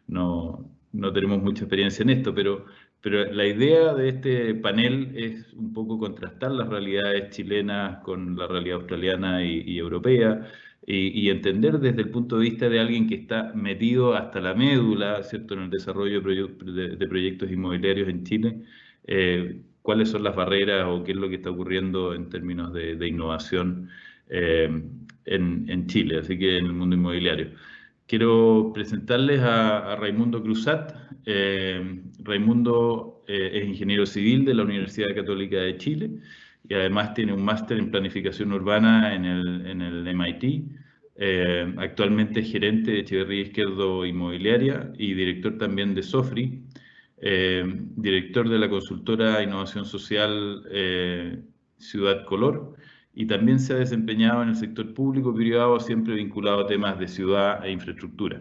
no tenemos mucha experiencia en esto, pero la idea de este panel es un poco contrastar las realidades chilenas con la realidad australiana y europea, y entender desde el punto de vista de alguien que está metido hasta la médula, ¿cierto?, en el desarrollo de proyectos inmobiliarios en Chile, cuáles son las barreras o qué es lo que está ocurriendo en términos de innovación en Chile, así que en el mundo inmobiliario. Quiero presentarles a Raimundo Cruzat. Raimundo es ingeniero civil de la Universidad Católica de Chile y además tiene un máster en planificación urbana en el MIT. Actualmente es gerente de Echeverría Izquierdo Inmobiliaria y director también de Sofri, director de la consultora Innovación Social Ciudad Color, y también se ha desempeñado en el sector público y privado, siempre vinculado a temas de ciudad e infraestructura.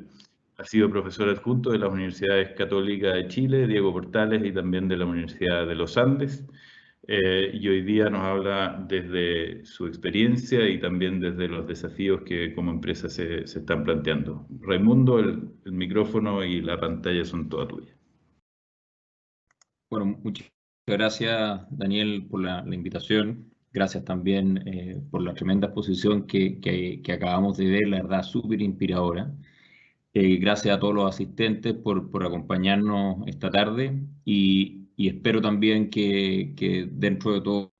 Ha sido profesor adjunto de las Universidades Católicas de Chile, Diego Portales, y también de la Universidad de los Andes. Y hoy día nos habla desde su experiencia y también desde los desafíos que como empresa se están planteando. Raimundo, el micrófono y la pantalla son todas tuyas. Bueno, muchas gracias, Daniel, por la invitación. Gracias también por la tremenda exposición que acabamos de ver, la verdad, súper inspiradora. Gracias a todos los asistentes por acompañarnos esta tarde y espero también que dentro de todo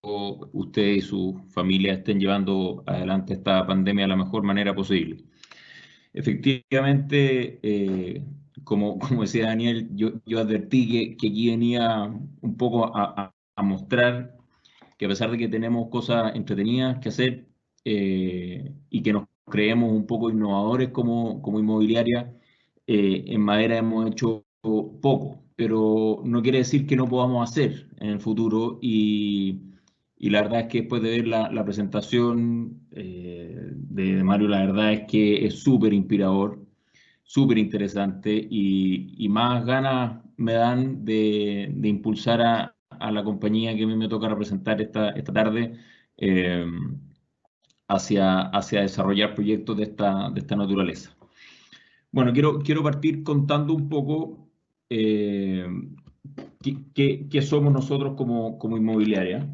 ustedes y su familia estén llevando adelante esta pandemia de la mejor manera posible. Efectivamente, como decía Daniel, yo advertí que aquí venía un poco a mostrar que a pesar de que tenemos cosas entretenidas que hacer y que nos creemos un poco innovadores como inmobiliaria, en madera hemos hecho poco, pero no quiere decir que no podamos hacer en el futuro y la verdad es que después de ver la presentación de Mario, la verdad es que es súper inspirador, súper interesante y más ganas me dan de impulsar a la compañía que a mí me toca representar esta tarde hacia desarrollar proyectos de esta naturaleza. Bueno, quiero partir contando un poco qué somos nosotros como inmobiliaria.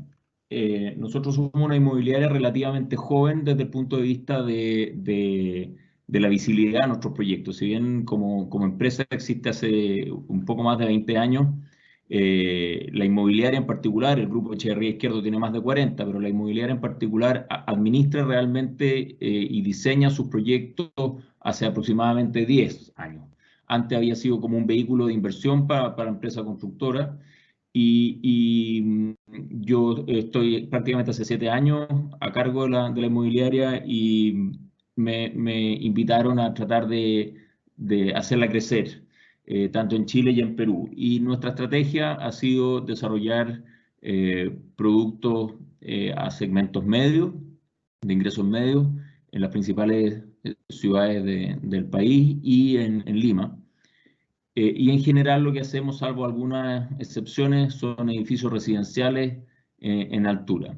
Nosotros somos una inmobiliaria relativamente joven desde el punto de vista de la visibilidad de nuestros proyectos. Si bien como empresa existe hace un poco más de 20 años, la inmobiliaria en particular, el grupo Echeverría Izquierdo tiene más de 40, pero la inmobiliaria en particular administra realmente y diseña sus proyectos hace aproximadamente 10 años. Antes había sido como un vehículo de inversión para la empresa constructora y yo estoy prácticamente hace 7 años a cargo de la inmobiliaria y me invitaron a tratar de hacerla crecer. Tanto en Chile y en Perú. Y nuestra estrategia ha sido desarrollar productos a segmentos medios, de ingresos medios, en las principales ciudades del país y en Lima. Y en general lo que hacemos, salvo algunas excepciones, son edificios residenciales en altura.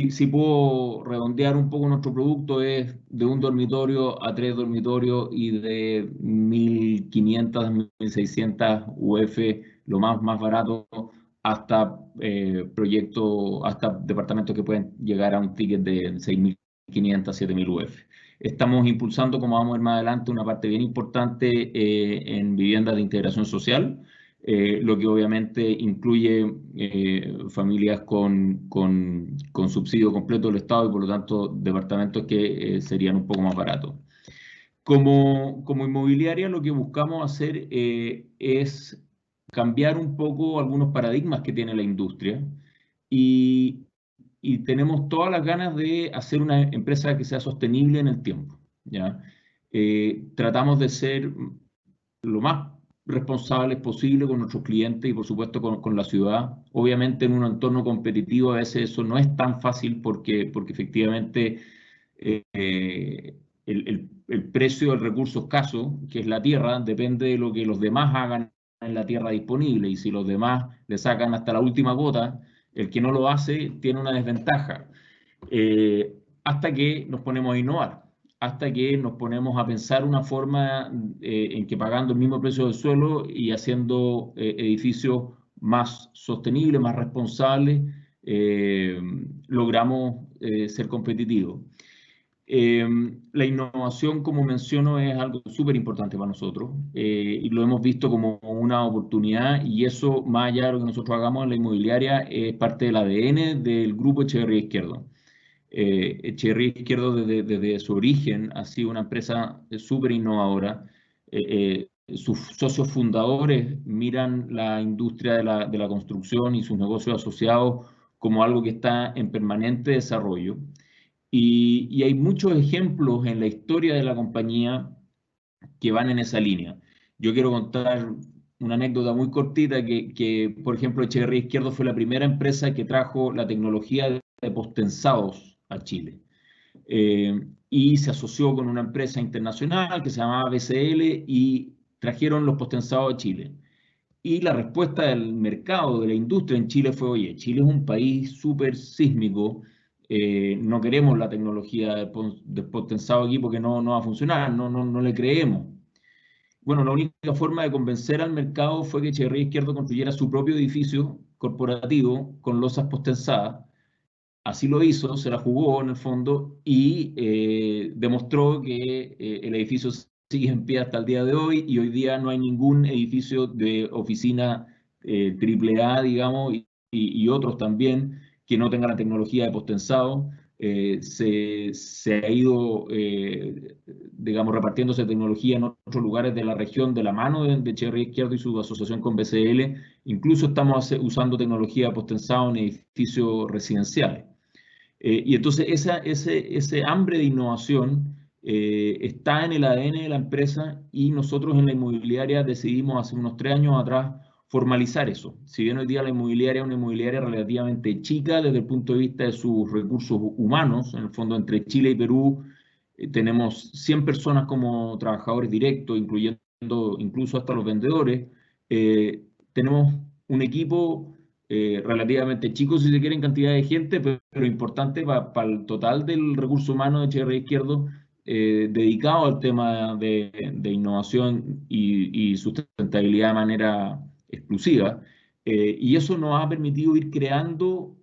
Si puedo redondear un poco nuestro producto, es de 1 dormitorio a 3 dormitorios y de 1.500, 1.600 UF, lo más barato, hasta proyectos, hasta departamentos que pueden llegar a un ticket de 6.500, 7.000 UF. Estamos impulsando, como vamos a ver más adelante, una parte bien importante en viviendas de integración social, lo que obviamente incluye familias con subsidio completo del Estado y por lo tanto departamentos que serían un poco más baratos. Como inmobiliaria lo que buscamos hacer es cambiar un poco algunos paradigmas que tiene la industria y tenemos todas las ganas de hacer una empresa que sea sostenible en el tiempo, ¿ya? Tratamos de ser lo más responsables posible con nuestros clientes y por supuesto con la ciudad. Obviamente en un entorno competitivo a veces eso no es tan fácil porque efectivamente el precio del recurso escaso, que es la tierra, depende de lo que los demás hagan en la tierra disponible, y si los demás le sacan hasta la última gota, el que no lo hace tiene una desventaja. Hasta que nos ponemos a innovar, hasta que nos ponemos a pensar una forma en que pagando el mismo precio del suelo y haciendo edificios más sostenibles, más responsables, logramos ser competitivos. La innovación, como menciono, es algo súper importante para nosotros y lo hemos visto como una oportunidad, y eso, más allá de lo que nosotros hagamos en la inmobiliaria, es parte del ADN del grupo Echeverría Izquierdo. Echeverría Izquierdo desde su origen ha sido una empresa súper innovadora. Sus socios fundadores miran la industria de la construcción y sus negocios asociados como algo que está en permanente desarrollo. Y hay muchos ejemplos en la historia de la compañía que van en esa línea. Yo quiero contar una anécdota muy cortita que por ejemplo, Echeverría Izquierdo fue la primera empresa que trajo la tecnología de postensados a Chile. Y se asoció con una empresa internacional que se llamaba BCL y trajeron los postensados a Chile. Y la respuesta del mercado, de la industria en Chile fue: oye, Chile es un país súper sísmico, no queremos la tecnología de potensado aquí porque no va a funcionar, no le creemos. Bueno, la única forma de convencer al mercado fue que Echeverría Izquierdo construyera su propio edificio corporativo con losas postensadas. Así lo hizo, se la jugó en el fondo y demostró que el edificio sigue en pie hasta el día de hoy, y hoy día no hay ningún edificio de oficina AAA, digamos, y otros también, que no tenga la tecnología de postensado. Se ha ido, digamos, repartiéndose tecnología en otros lugares de la región de la mano de Echeverría Izquierdo y su asociación con BCL. Incluso estamos usando tecnología de postensado en edificios residenciales. Y entonces ese hambre de innovación está en el ADN de la empresa, y nosotros en la inmobiliaria decidimos hace unos 3 años atrás formalizar eso. Si bien hoy día la inmobiliaria es una inmobiliaria relativamente chica desde el punto de vista de sus recursos humanos, en el fondo entre Chile y Perú tenemos 100 personas como trabajadores directos, incluyendo incluso hasta los vendedores. Tenemos un equipo relativamente chico, si se quiere, en cantidad de gente, pero importante para el total del recurso humano de Echeverría Izquierdo, dedicado al tema de innovación y sustentabilidad de manera exclusiva. Y eso nos ha permitido ir creando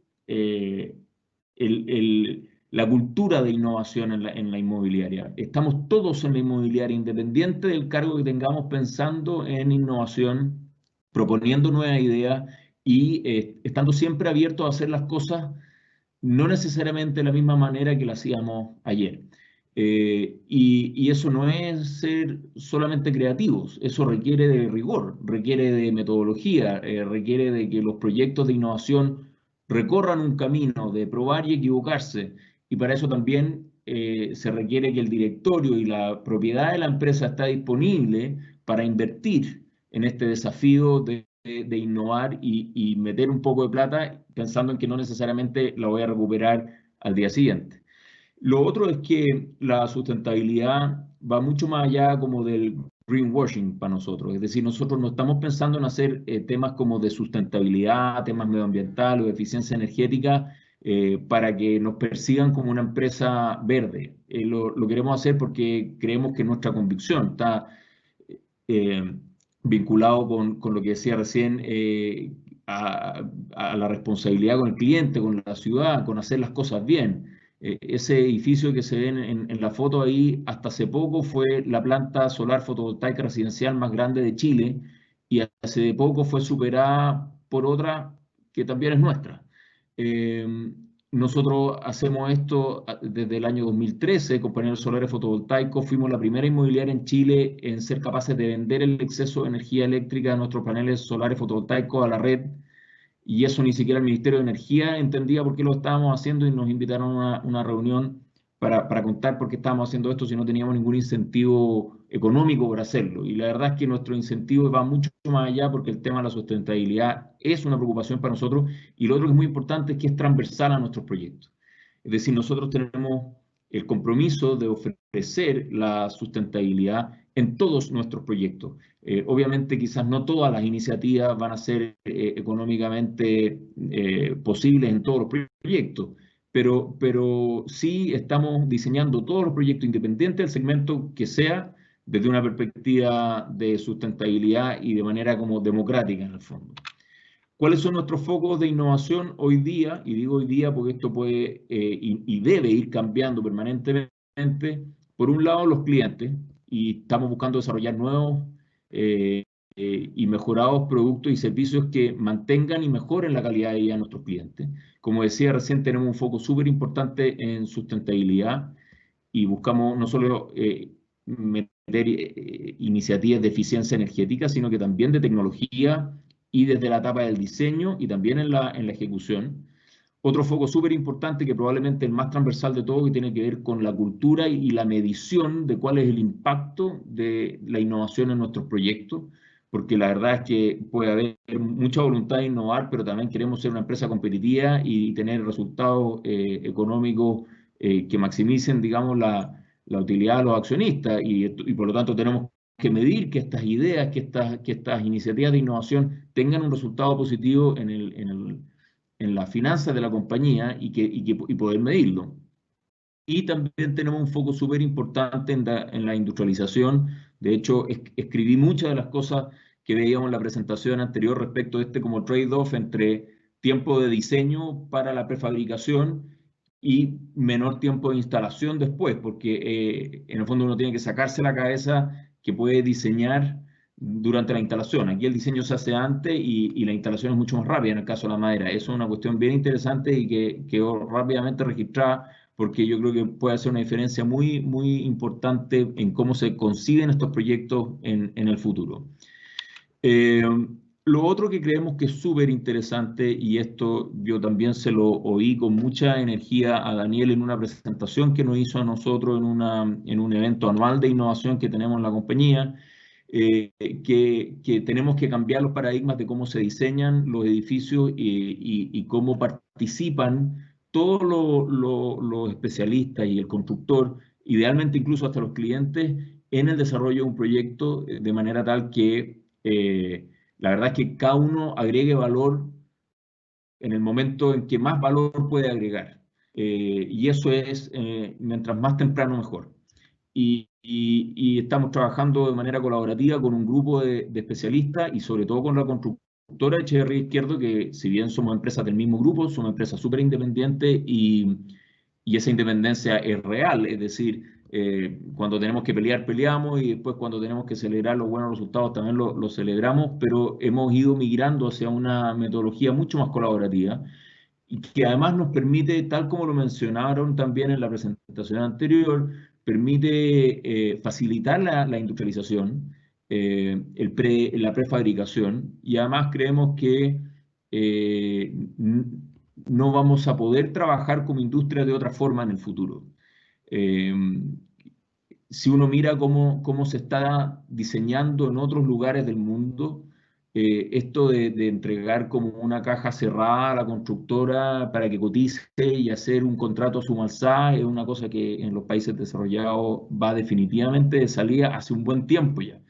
la cultura de innovación en la inmobiliaria. Estamos todos en la inmobiliaria, independiente del cargo que tengamos, pensando en innovación, proponiendo nuevas ideas y estando siempre abiertos a hacer las cosas no necesariamente de la misma manera que lo hacíamos ayer. Y eso no es ser solamente creativos, eso requiere de rigor, requiere de metodología, requiere de que los proyectos de innovación recorran un camino de probar y equivocarse, y para eso también se requiere que el directorio y la propiedad de la empresa está disponible para invertir en este desafío de innovar y meter un poco de plata pensando en que no necesariamente la voy a recuperar al día siguiente. Lo otro es que la sustentabilidad va mucho más allá como del greenwashing para nosotros. Es decir, nosotros no estamos pensando en hacer temas como de sustentabilidad, temas medioambientales o de eficiencia energética para que nos persigan como una empresa verde. Lo queremos hacer porque creemos que nuestra convicción está vinculado con lo que decía recién, a la responsabilidad con el cliente, con la ciudad, con hacer las cosas bien. Ese edificio que se ve en la foto ahí, hasta hace poco fue la planta solar fotovoltaica residencial más grande de Chile, y hace poco fue superada por otra que también es nuestra. Nosotros hacemos esto desde el año 2013 con paneles solares fotovoltaicos. Fuimos la primera inmobiliaria en Chile en ser capaces de vender el exceso de energía eléctrica de nuestros paneles solares fotovoltaicos a la red, y eso ni siquiera el Ministerio de Energía entendía por qué lo estábamos haciendo, y nos invitaron a una reunión para contar por qué estábamos haciendo esto si no teníamos ningún incentivo económico por hacerlo. Y la verdad es que nuestro incentivo va mucho más allá, porque el tema de la sustentabilidad es una preocupación para nosotros, y lo otro que es muy importante es que es transversal a nuestros proyectos. Es decir, nosotros tenemos el compromiso de ofrecer favorecer la sustentabilidad en todos nuestros proyectos. Obviamente quizás no todas las iniciativas van a ser económicamente posibles en todos los proyectos, pero sí estamos diseñando todos los proyectos independientes del segmento que sea desde una perspectiva de sustentabilidad y de manera como democrática en el fondo. ¿Cuáles son nuestros focos de innovación hoy día? Y digo hoy día porque esto puede y debe ir cambiando permanentemente. Por un lado, los clientes, y estamos buscando desarrollar nuevos y mejorados productos y servicios que mantengan y mejoren la calidad de vida de nuestros clientes. Como decía recién, tenemos un foco súper importante en sustentabilidad y buscamos no solo meter iniciativas de eficiencia energética, sino que también de tecnología y desde la etapa del diseño y también en la ejecución. Otro foco súper importante, que probablemente el más transversal de todo, que tiene que ver con la cultura y la medición de cuál es el impacto de la innovación en nuestros proyectos, porque la verdad es que puede haber mucha voluntad de innovar, pero también queremos ser una empresa competitiva y tener resultados económicos que maximicen, digamos, la utilidad de los accionistas, y por lo tanto tenemos que medir que estas ideas, que estas iniciativas de innovación tengan un resultado positivo en las finanzas de la compañía y poder medirlo. Y también tenemos un foco súper importante en la industrialización. De hecho, escribí muchas de las cosas que veíamos en la presentación anterior respecto a como trade-off entre tiempo de diseño para la prefabricación y menor tiempo de instalación después, porque en el fondo uno tiene que sacarse la cabeza que puede diseñar durante la instalación. Aquí el diseño se hace antes y la instalación es mucho más rápida en el caso de la madera. Eso es una cuestión bien interesante y que quedó rápidamente registrada, porque yo creo que puede hacer una diferencia muy, muy importante en cómo se conciben estos proyectos en el futuro. Lo otro que creemos que es súper interesante, y esto yo también se lo oí con mucha energía a Daniel en una presentación que nos hizo a nosotros en un evento anual de innovación que tenemos en la compañía, que tenemos que cambiar los paradigmas de cómo se diseñan los edificios y cómo participan todos los especialistas y el constructor, idealmente incluso hasta los clientes, en el desarrollo de un proyecto de manera tal que la verdad es que cada uno agregue valor en el momento en que más valor puede agregar. Y eso es, mientras más temprano, mejor. Y estamos trabajando de manera colaborativa con un grupo de especialistas y sobre todo con la constructora Echeverría Izquierdo, que si bien somos empresas del mismo grupo, somos empresas súper independientes y esa independencia es real, es decir, cuando tenemos que pelear, peleamos, y después cuando tenemos que celebrar los buenos resultados también lo celebramos, pero hemos ido migrando hacia una metodología mucho más colaborativa y que además nos permite, tal como lo mencionaron también en la presentación anterior, permite facilitar la industrialización, la prefabricación, y además creemos que no vamos a poder trabajar como industria de otra forma en el futuro. Si uno mira cómo se está diseñando en otros lugares del mundo, esto de entregar como una caja cerrada a la constructora para que cotice y hacer un contrato a suma alzada es una cosa que en los países desarrollados va definitivamente de salida hace un buen tiempo ya.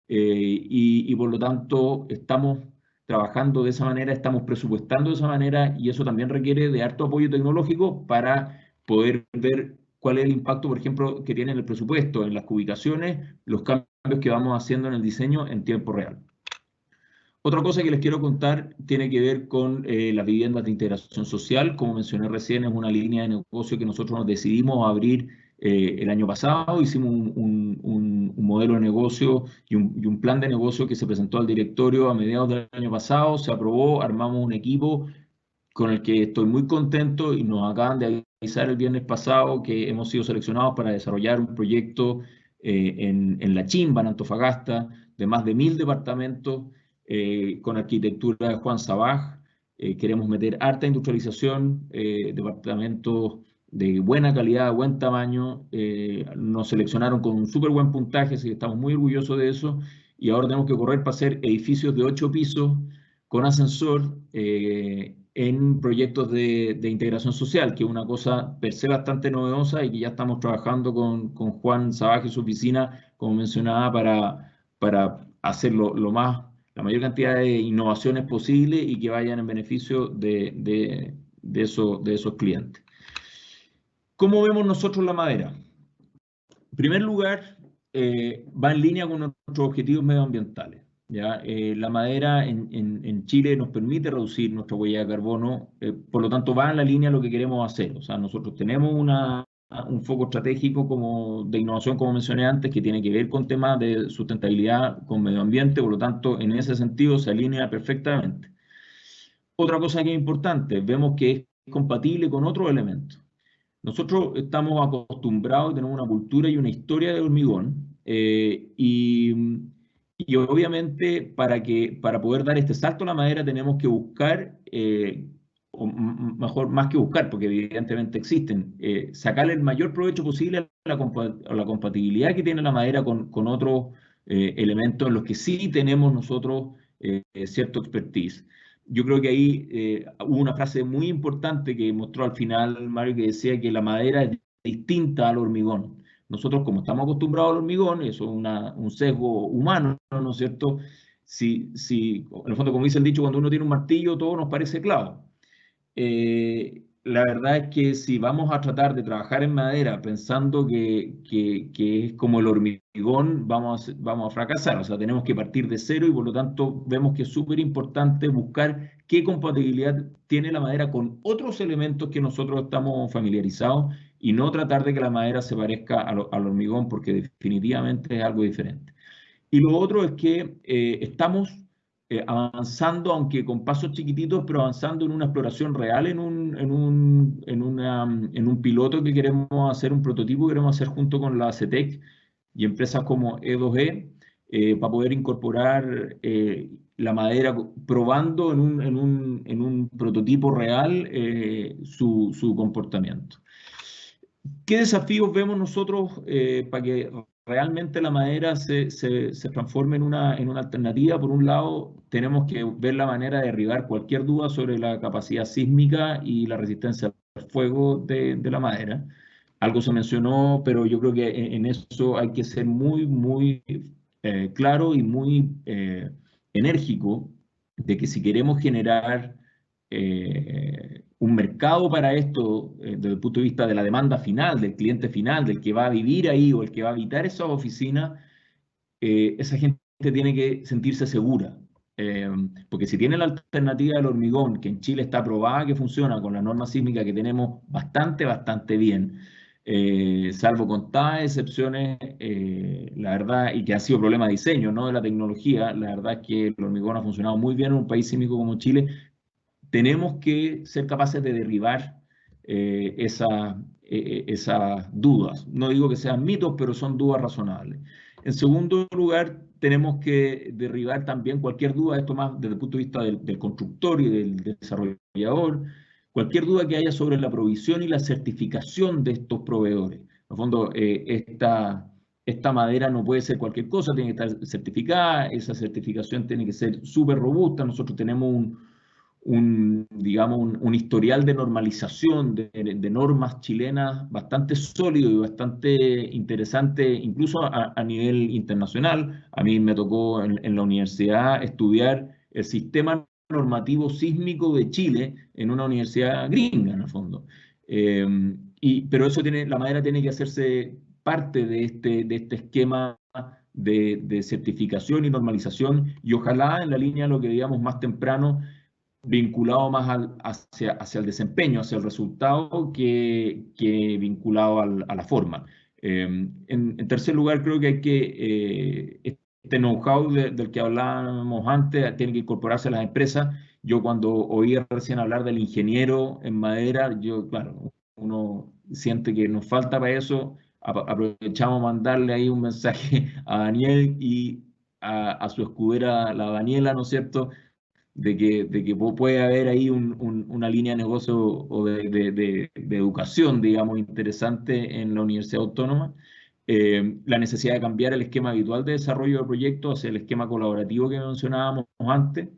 Y por lo tanto estamos trabajando de esa manera, estamos presupuestando de esa manera, y eso también requiere de harto apoyo tecnológico para poder ver cuál es el impacto, por ejemplo, que tiene en el presupuesto, en las ubicaciones, los cambios que vamos haciendo en el diseño en tiempo real. Otra cosa que les quiero contar tiene que ver con las viviendas de integración social. Como mencioné recién, es una línea de negocio que nosotros nos decidimos abrir el año pasado. Hicimos un modelo de negocio y un plan de negocio que se presentó al directorio a mediados del año pasado. Se aprobó, armamos un equipo con el que estoy muy contento, y nos acaban de avisar el viernes pasado que hemos sido seleccionados para desarrollar un proyecto en La Chimba, en Antofagasta, de más de 1000 departamentos, con arquitectura de Juan Sabaj. Queremos meter harta industrialización, departamentos de buena calidad, buen tamaño. Nos seleccionaron con un súper buen puntaje, así que estamos muy orgullosos de eso. Y ahora tenemos que correr para hacer edificios de 8 pisos con ascensor, en proyectos de integración social, que es una cosa per se bastante novedosa y que ya estamos trabajando con Juan Sabaje y su oficina, como mencionaba, para hacer la mayor cantidad de innovaciones posible y que vayan en beneficio de esos clientes. ¿Cómo vemos nosotros la madera? En primer lugar, va en línea con nuestros objetivos medioambientales. ¿Ya? La madera en Chile nos permite reducir nuestra huella de carbono, por lo tanto va en la línea de lo que queremos hacer. O sea, nosotros tenemos un foco estratégico de innovación, como mencioné antes, que tiene que ver con temas de sustentabilidad con medio ambiente, por lo tanto, en ese sentido se alinea perfectamente. Otra cosa que es importante, vemos que es compatible con otros elementos. Nosotros estamos acostumbrados, tenemos una cultura y una historia de hormigón, y obviamente para poder dar este salto a la madera tenemos que buscar, o mejor, más que buscar, porque evidentemente existen, sacarle el mayor provecho posible a la compatibilidad que tiene la madera con otros elementos en los que sí tenemos nosotros cierto expertise. Yo creo que ahí hubo una frase muy importante que mostró al final Mario, que decía que la madera es distinta al hormigón. Nosotros, como estamos acostumbrados al hormigón, eso es un sesgo humano, ¿no es cierto? En el fondo, como dice el dicho, cuando uno tiene un martillo, todo nos parece clavo. La verdad es que si vamos a tratar de trabajar en madera pensando que es como el hormigón, vamos a fracasar. O sea, tenemos que partir de cero y por lo tanto vemos que es súper importante buscar qué compatibilidad tiene la madera con otros elementos que nosotros estamos familiarizados y no tratar de que la madera se parezca al hormigón, porque definitivamente es algo diferente. Y lo otro es que estamos avanzando, aunque con pasos chiquititos, pero avanzando en una exploración real, en un piloto que queremos hacer, un prototipo que queremos hacer junto con la CETEC y empresas como E2E, para poder incorporar la madera, probando en un prototipo real su comportamiento. ¿Qué desafíos vemos nosotros para que realmente la madera se transforme en una alternativa? Por un lado, tenemos que ver la manera de derribar cualquier duda sobre la capacidad sísmica y la resistencia al fuego de la madera. Algo se mencionó, pero yo creo que en eso hay que ser muy, muy claro y muy enérgico, de que si queremos generar un mercado para esto, desde el punto de vista de la demanda final, del cliente final, del que va a vivir ahí o el que va a habitar esas oficinas, esa gente tiene que sentirse segura. Porque si tiene la alternativa del hormigón, que en Chile está probada que funciona con la norma sísmica que tenemos bastante bien, salvo contadas excepciones, la verdad, y que ha sido problema de diseño, no de la tecnología, la verdad es que el hormigón ha funcionado muy bien en un país sísmico como Chile. Tenemos que ser capaces de derribar esas dudas. No digo que sean mitos, pero son dudas razonables. En segundo lugar, tenemos que derribar también cualquier duda, esto más desde el punto de vista del constructor y del desarrollador, cualquier duda que haya sobre la provisión y la certificación de estos proveedores. En el fondo, esta madera no puede ser cualquier cosa, tiene que estar certificada, esa certificación tiene que ser súper robusta. Nosotros tenemos un historial de normalización de normas chilenas bastante sólido y bastante interesante, incluso a nivel internacional. A mí me tocó en la universidad estudiar el sistema normativo sísmico de Chile en una universidad gringa, en el fondo. Pero la madera tiene que hacerse parte de este esquema de certificación y normalización, y ojalá en la línea de lo que digamos más temprano, vinculado más hacia el desempeño, hacia el resultado, que vinculado a la forma. En tercer lugar, creo que hay que, este know-how del que hablábamos antes, tiene que incorporarse a las empresas. Yo cuando oí recién hablar del ingeniero en madera, claro, uno siente que nos falta para eso. Aprovechamos mandarle ahí un mensaje a Daniel y a su escudera, la Daniela, ¿no es cierto?, de que puede haber ahí una línea de negocio o de educación, digamos, interesante en la Universidad Autónoma. La necesidad de cambiar el esquema habitual de desarrollo de proyectos hacia el esquema colaborativo que mencionábamos antes,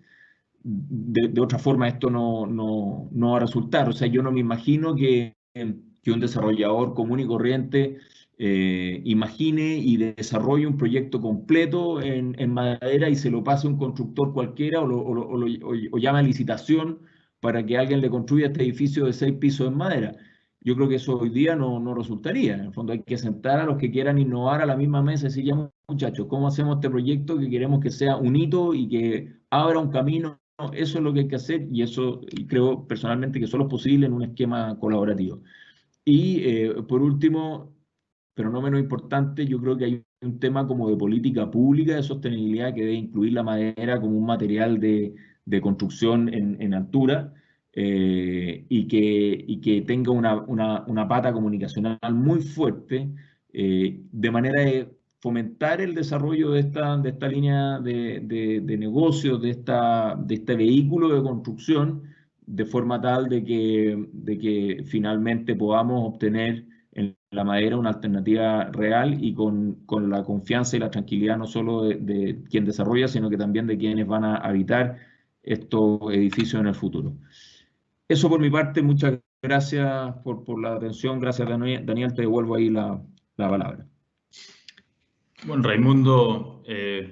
de otra forma esto no va a resultar. O sea, yo no me imagino que un desarrollador común y corriente imagine y desarrolle un proyecto completo en madera y se lo pase a un constructor cualquiera o llame a licitación para que alguien le construya este edificio de 6 pisos en madera. Yo creo que eso hoy día no resultaría. En el fondo hay que sentar a los que quieran innovar a la misma mesa y decir, ya muchachos, ¿cómo hacemos este proyecto que queremos que sea un hito y que abra un camino? Eso es lo que hay que hacer y creo personalmente que solo es posible en un esquema colaborativo. Y por último, pero no menos importante, yo creo que hay un tema como de política pública de sostenibilidad que debe incluir la madera como un material de construcción en altura y que tenga una pata comunicacional muy fuerte de manera de fomentar el desarrollo de esta línea de negocios, de este vehículo de construcción, de forma tal de que finalmente podamos obtener en la madera una alternativa real y con la confianza y la tranquilidad no solo de quien desarrolla, sino que también de quienes van a habitar estos edificios en el futuro. Eso por mi parte, muchas gracias por la atención. Gracias, Daniel, te devuelvo ahí la palabra. Bueno, Raimundo,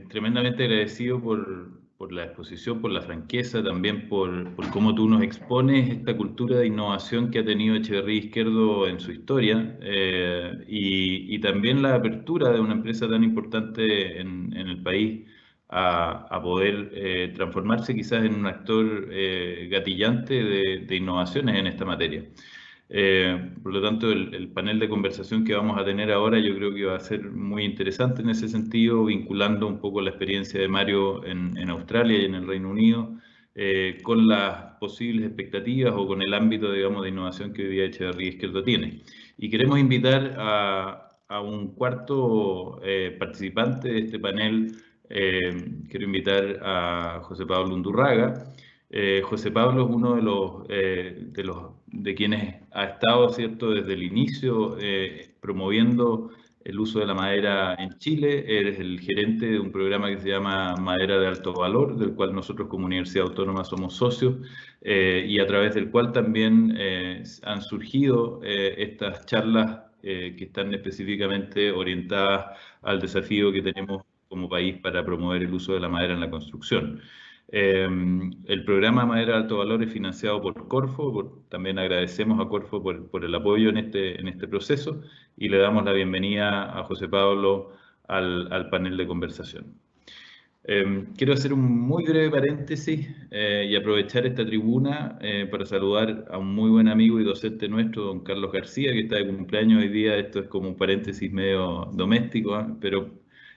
tremendamente agradecido por la exposición, por la franqueza, también por cómo tú nos expones esta cultura de innovación que ha tenido Echeverría Izquierdo en su historia y también la apertura de una empresa tan importante en el país a poder transformarse quizás en un actor gatillante de innovaciones en esta materia. Por lo tanto, el panel de conversación que vamos a tener ahora yo creo que va a ser muy interesante en ese sentido, vinculando un poco la experiencia de Mario en Australia y en el Reino Unido con las posibles expectativas o con el ámbito, digamos, de innovación que hoy día Echeverría Izquierdo tiene. Y queremos invitar a un cuarto participante de este panel. Quiero invitar a José Pablo Undurraga. José Pablo es uno de quienes ha estado, ¿cierto?, desde el inicio promoviendo el uso de la madera en Chile. Eres el gerente de un programa que se llama Madera de Alto Valor, del cual nosotros como Universidad Autónoma somos socios y a través del cual también han surgido estas charlas que están específicamente orientadas al desafío que tenemos como país para promover el uso de la madera en la construcción. El programa Madera de Alto Valor es financiado por Corfo, también agradecemos a Corfo por el apoyo en este proceso y le damos la bienvenida a José Pablo al panel de conversación. Quiero hacer un muy breve paréntesis y aprovechar esta tribuna para saludar a un muy buen amigo y docente nuestro, don Carlos García, que está de cumpleaños hoy día. Esto es como un paréntesis medio doméstico, pero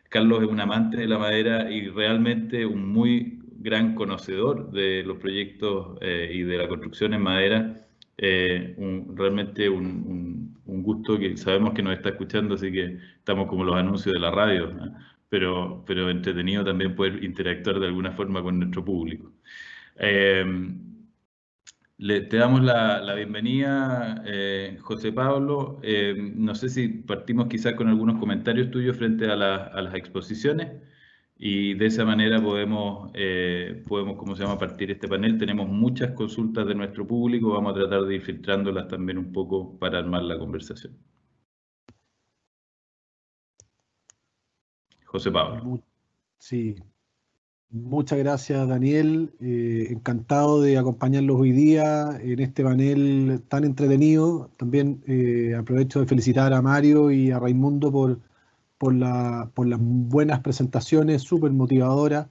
Carlos es un amante de la madera y realmente un muy gran conocedor de los proyectos y de la construcción en madera. Realmente un gusto, que sabemos que nos está escuchando, así que estamos como los anuncios de la radio, ¿no? Pero entretenido también poder interactuar de alguna forma con nuestro público. Te damos la bienvenida, José Pablo. No sé si partimos quizás con algunos comentarios tuyos frente a las exposiciones y de esa manera podemos ¿cómo se llama?, partir este panel. Tenemos muchas consultas de nuestro público, vamos a tratar de ir filtrándolas también un poco para armar la conversación. José Pablo. Sí, muchas gracias, Daniel. Encantado de acompañarlos hoy día en este panel tan entretenido. También aprovecho de felicitar a Mario y a Raimundo por las buenas presentaciones, súper motivadoras.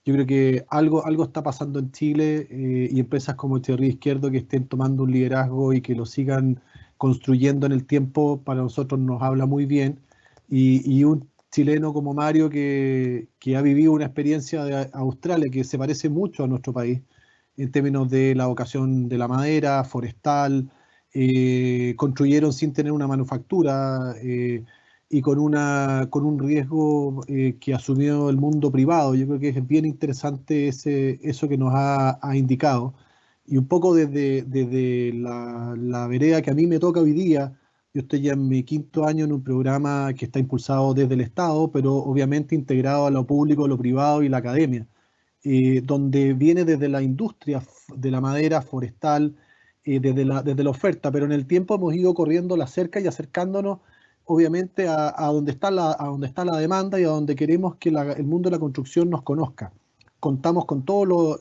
Yo creo que algo está pasando en Chile y empresas como Echeverría Izquierdo que estén tomando un liderazgo y que lo sigan construyendo en el tiempo, para nosotros nos habla muy bien. Y un chileno como Mario que ha vivido una experiencia de Australia que se parece mucho a nuestro país en términos de la vocación de la madera, forestal, construyeron sin tener una manufactura y con un riesgo que asumió el mundo privado. Yo creo que es bien interesante eso que nos ha indicado. Y un poco desde la vereda que a mí me toca hoy día. Yo estoy ya en mi 5º año en un programa que está impulsado desde el Estado, pero obviamente integrado a lo público, lo privado y la academia. donde viene desde la industria de la madera forestal, desde la oferta, pero en el tiempo hemos ido corriendo la cerca y acercándonos obviamente a donde está la demanda y a donde queremos que el mundo de la construcción nos conozca. Contamos con todas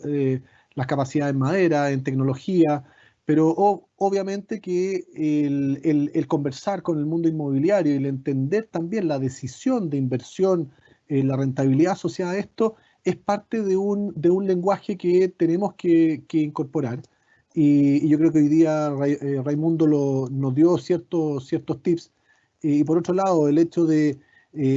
las capacidades en madera, en tecnología, pero obviamente que el conversar con el mundo inmobiliario y el entender también la decisión de inversión, la rentabilidad asociada a esto, es parte de un lenguaje que tenemos que incorporar. Y yo creo que hoy día Raimundo nos dio ciertos tips. Y por otro lado, el hecho de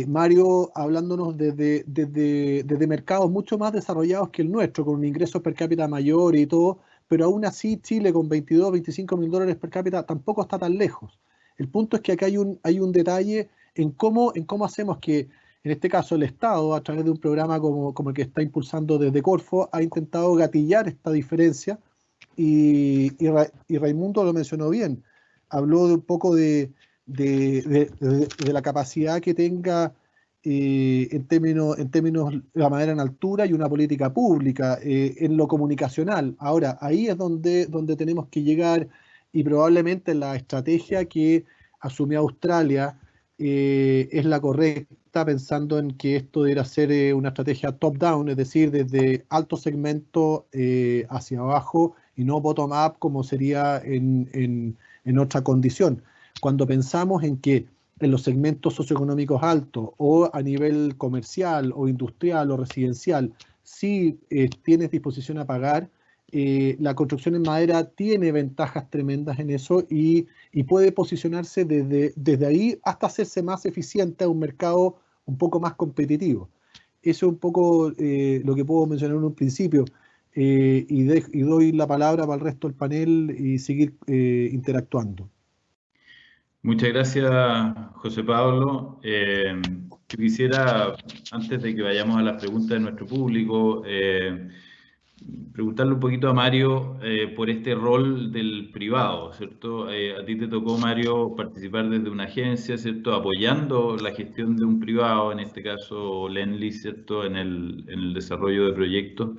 Mario hablándonos desde mercados mucho más desarrollados que el nuestro, con un ingreso per cápita mayor y todo, pero aún así Chile con 22, 25 mil dólares per cápita tampoco está tan lejos. El punto es que acá hay un detalle en cómo hacemos que, en este caso, el Estado, a través de un programa como el que está impulsando desde Corfo, ha intentado gatillar esta diferencia y Raimundo lo mencionó bien. Habló de un poco de la capacidad que tenga en términos de la madera en altura y una política pública en lo comunicacional. Ahora, ahí es donde tenemos que llegar y probablemente la estrategia que asumió Australia es la correcta, pensando en que esto debería ser una estrategia top-down, es decir, desde alto segmento hacia abajo y no bottom-up como sería en otra condición. Cuando pensamos en que en los segmentos socioeconómicos altos o a nivel comercial o industrial o residencial, si tienes disposición a pagar, la construcción en madera tiene ventajas tremendas en eso y puede posicionarse desde ahí hasta hacerse más eficiente a un mercado un poco más competitivo. Eso es un poco lo que puedo mencionar en un principio. Y doy la palabra para el resto del panel y seguir interactuando. Muchas gracias, José Pablo. Yo quisiera, antes de que vayamos a las preguntas de nuestro público, preguntarle un poquito a Mario por este rol del privado, ¿cierto? A ti te tocó, Mario, participar desde una agencia, ¿cierto? Apoyando la gestión de un privado, en este caso Lendlease, ¿cierto? En el desarrollo de proyectos.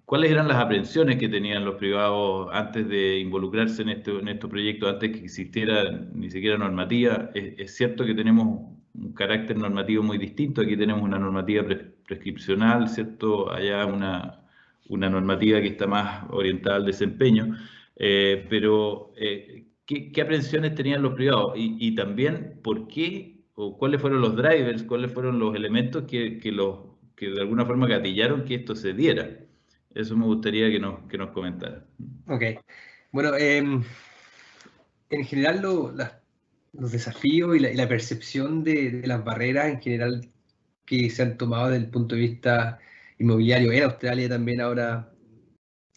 ¿Cuáles eran las aprensiones que tenían los privados antes de involucrarse en estos proyectos, antes que existiera ni siquiera normativa? Es cierto que tenemos un carácter normativo muy distinto. Aquí tenemos una normativa prescripcional, ¿cierto? Allá una normativa que está más orientada al desempeño. Pero, ¿qué aprensiones tenían los privados? Y también, ¿por qué o cuáles fueron los drivers, cuáles fueron los elementos que de alguna forma gatillaron que esto se diera? Eso me gustaría que nos comentara. Ok. Bueno, en general los desafíos y la percepción de las barreras en general que se han tomado desde el punto de vista inmobiliario en Australia también, ahora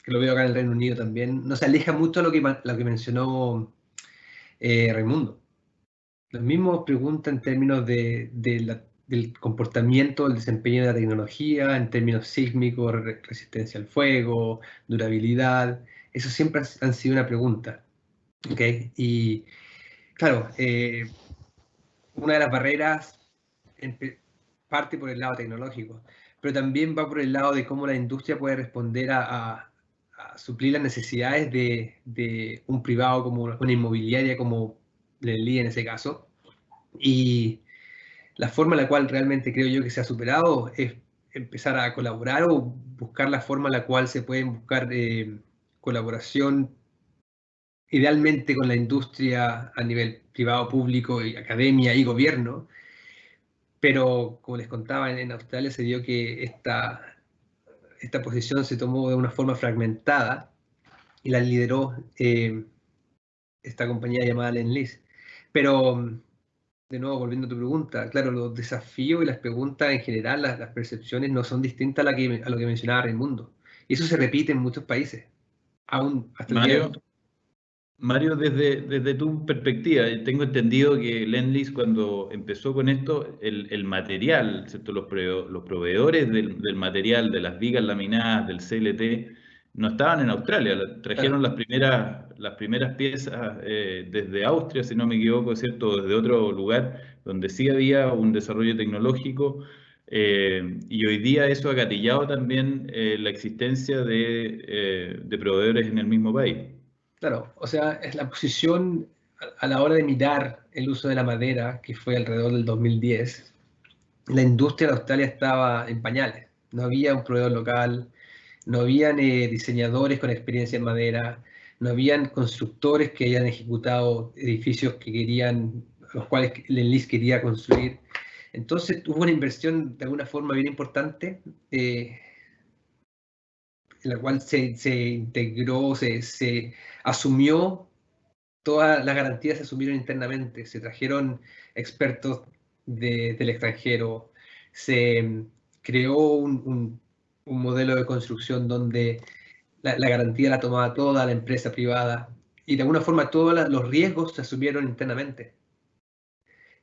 que lo veo acá en el Reino Unido también, no se aleja mucho a lo que mencionó Raimundo. Las mismas preguntas en términos del comportamiento, el desempeño de la tecnología, en términos sísmicos, resistencia al fuego, durabilidad, eso siempre han sido una pregunta. ¿Okay? Y claro, una de las barreras parte por el lado tecnológico, pero también va por el lado de cómo la industria puede responder a suplir las necesidades de un privado como una inmobiliaria como Lendlease en ese caso. Y la forma en la cual realmente creo yo que se ha superado es empezar a colaborar o buscar la forma en la cual se pueden buscar colaboración idealmente con la industria a nivel privado, público, y academia y gobierno. Pero como les contaba, en Australia se dio que esta posición se tomó de una forma fragmentada y la lideró esta compañía llamada Lendlease. Pero, de nuevo, volviendo a tu pregunta, claro, los desafíos y las preguntas en general, las percepciones no son distintas a lo que mencionaba Raimundo. Y eso se repite en muchos países, aún hasta el día de hoy. Mario, desde tu perspectiva, tengo entendido que Lendlease, cuando empezó con esto, el material, ¿cierto? Los proveedores del material, de las vigas laminadas, del CLT, no estaban en Australia. Trajeron las primeras piezas desde Austria, si no me equivoco, ¿cierto? Desde otro lugar donde sí había un desarrollo tecnológico. Y hoy día eso ha gatillado también la existencia de proveedores en el mismo país. Claro, o sea, es la posición a la hora de mirar el uso de la madera, que fue alrededor del 2010, la industria de Australia estaba en pañales. No había un proveedor local, no habían diseñadores con experiencia en madera, no habían constructores que hayan ejecutado edificios que querían, los cuales Lendlease quería construir. Entonces hubo una inversión de alguna forma bien importante, en la cual se integró, se asumió, todas las garantías se asumieron internamente, se trajeron expertos del extranjero, se creó un modelo de construcción donde la garantía la tomaba toda la empresa privada y de alguna forma todos los riesgos se asumieron internamente.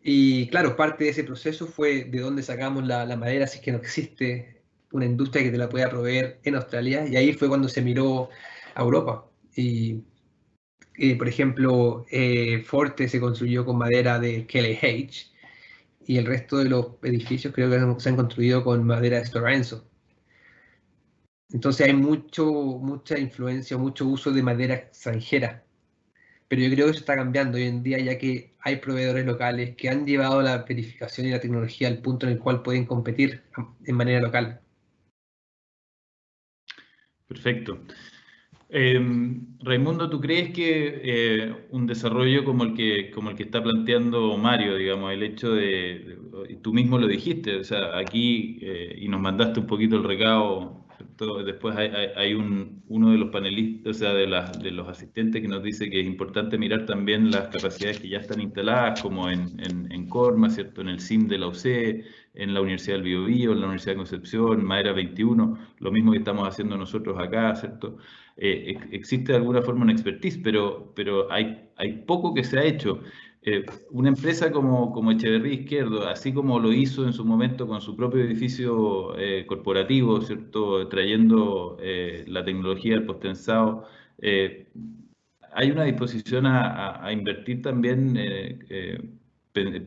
Y claro, parte de ese proceso fue de dónde sacamos la madera, si es que no existe una industria que te la pueda proveer en Australia, y ahí fue cuando se miró a Europa. Y por ejemplo, Forte se construyó con madera de Kelly H, y el resto de los edificios creo que se han construido con madera de Stora Enso. Entonces hay mucha influencia, mucho uso de madera extranjera. Pero yo creo que eso está cambiando hoy en día, ya que hay proveedores locales que han llevado la verificación y la tecnología al punto en el cual pueden competir en manera local. Perfecto. Raimundo, ¿tú crees que un desarrollo como el que está planteando Mario, digamos, el hecho tú mismo lo dijiste, o sea, aquí, y nos mandaste un poquito el recado, ¿cierto? Después hay uno de los panelistas, o sea, de los asistentes que nos dice que es importante mirar también las capacidades que ya están instaladas, como en Corma, ¿cierto? En el CIM de la UC, en la Universidad del Biobío, en la Universidad de Concepción, Madera 21, lo mismo que estamos haciendo nosotros acá, ¿cierto? Existe de alguna forma una expertise, pero hay poco que se ha hecho. Una empresa como Echeverría Izquierdo, así como lo hizo en su momento con su propio edificio corporativo, ¿cierto? Trayendo la tecnología del post-tensado, hay una disposición a invertir también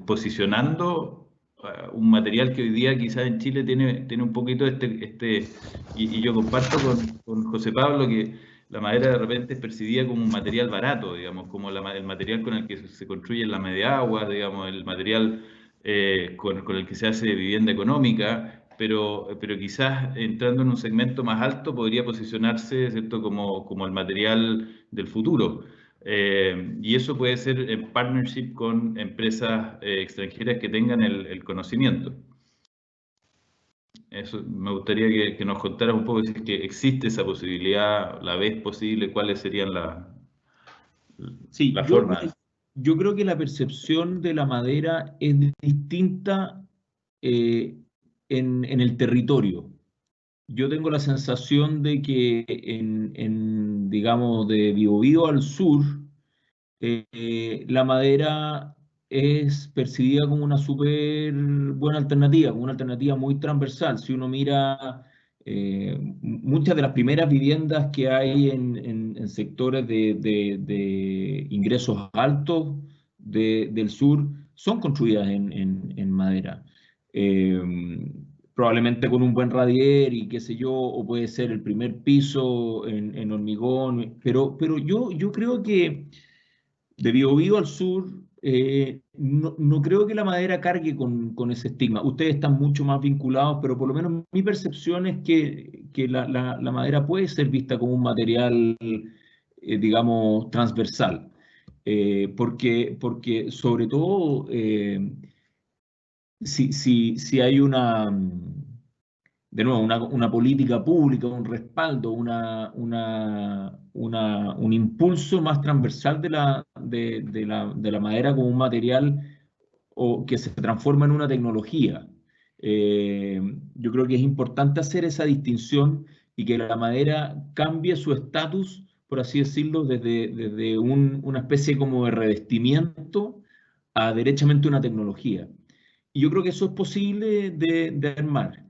posicionando un material que hoy día quizás en Chile tiene un poquito y yo comparto con José Pablo que la madera de repente es percibida como un material barato, digamos, como el material con el que se construye la media agua, digamos, el material con el que se hace vivienda económica, pero quizás entrando en un segmento más alto podría posicionarse, ¿cierto?, como el material del futuro. Y eso puede ser en partnership con empresas extranjeras que tengan el conocimiento. Eso me gustaría que nos contaras un poco si es que existe esa posibilidad, la ves posible, cuáles serían las formas. Yo creo que la percepción de la madera es distinta en el territorio. Yo tengo la sensación de que digamos, de Biobío al sur, la madera es percibida como una súper buena alternativa, como una alternativa muy transversal. Si uno mira muchas de las primeras viviendas que hay en sectores de ingresos altos del sur, son construidas en madera. Probablemente con un buen radier y qué sé yo, o puede ser el primer piso en hormigón, pero yo creo que de Biobío al sur, no creo que la madera cargue con ese estigma. Ustedes están mucho más vinculados, pero por lo menos mi percepción es que la madera puede ser vista como un material, digamos, transversal. Porque sobre todo, si hay de nuevo, una política pública, un respaldo, un impulso más transversal de la madera como un material o que se transforma en una tecnología. Yo creo que es importante hacer esa distinción y que la madera cambie su estatus, por así decirlo, desde una especie como de revestimiento a derechamente una tecnología. Y yo creo que eso es posible de armar.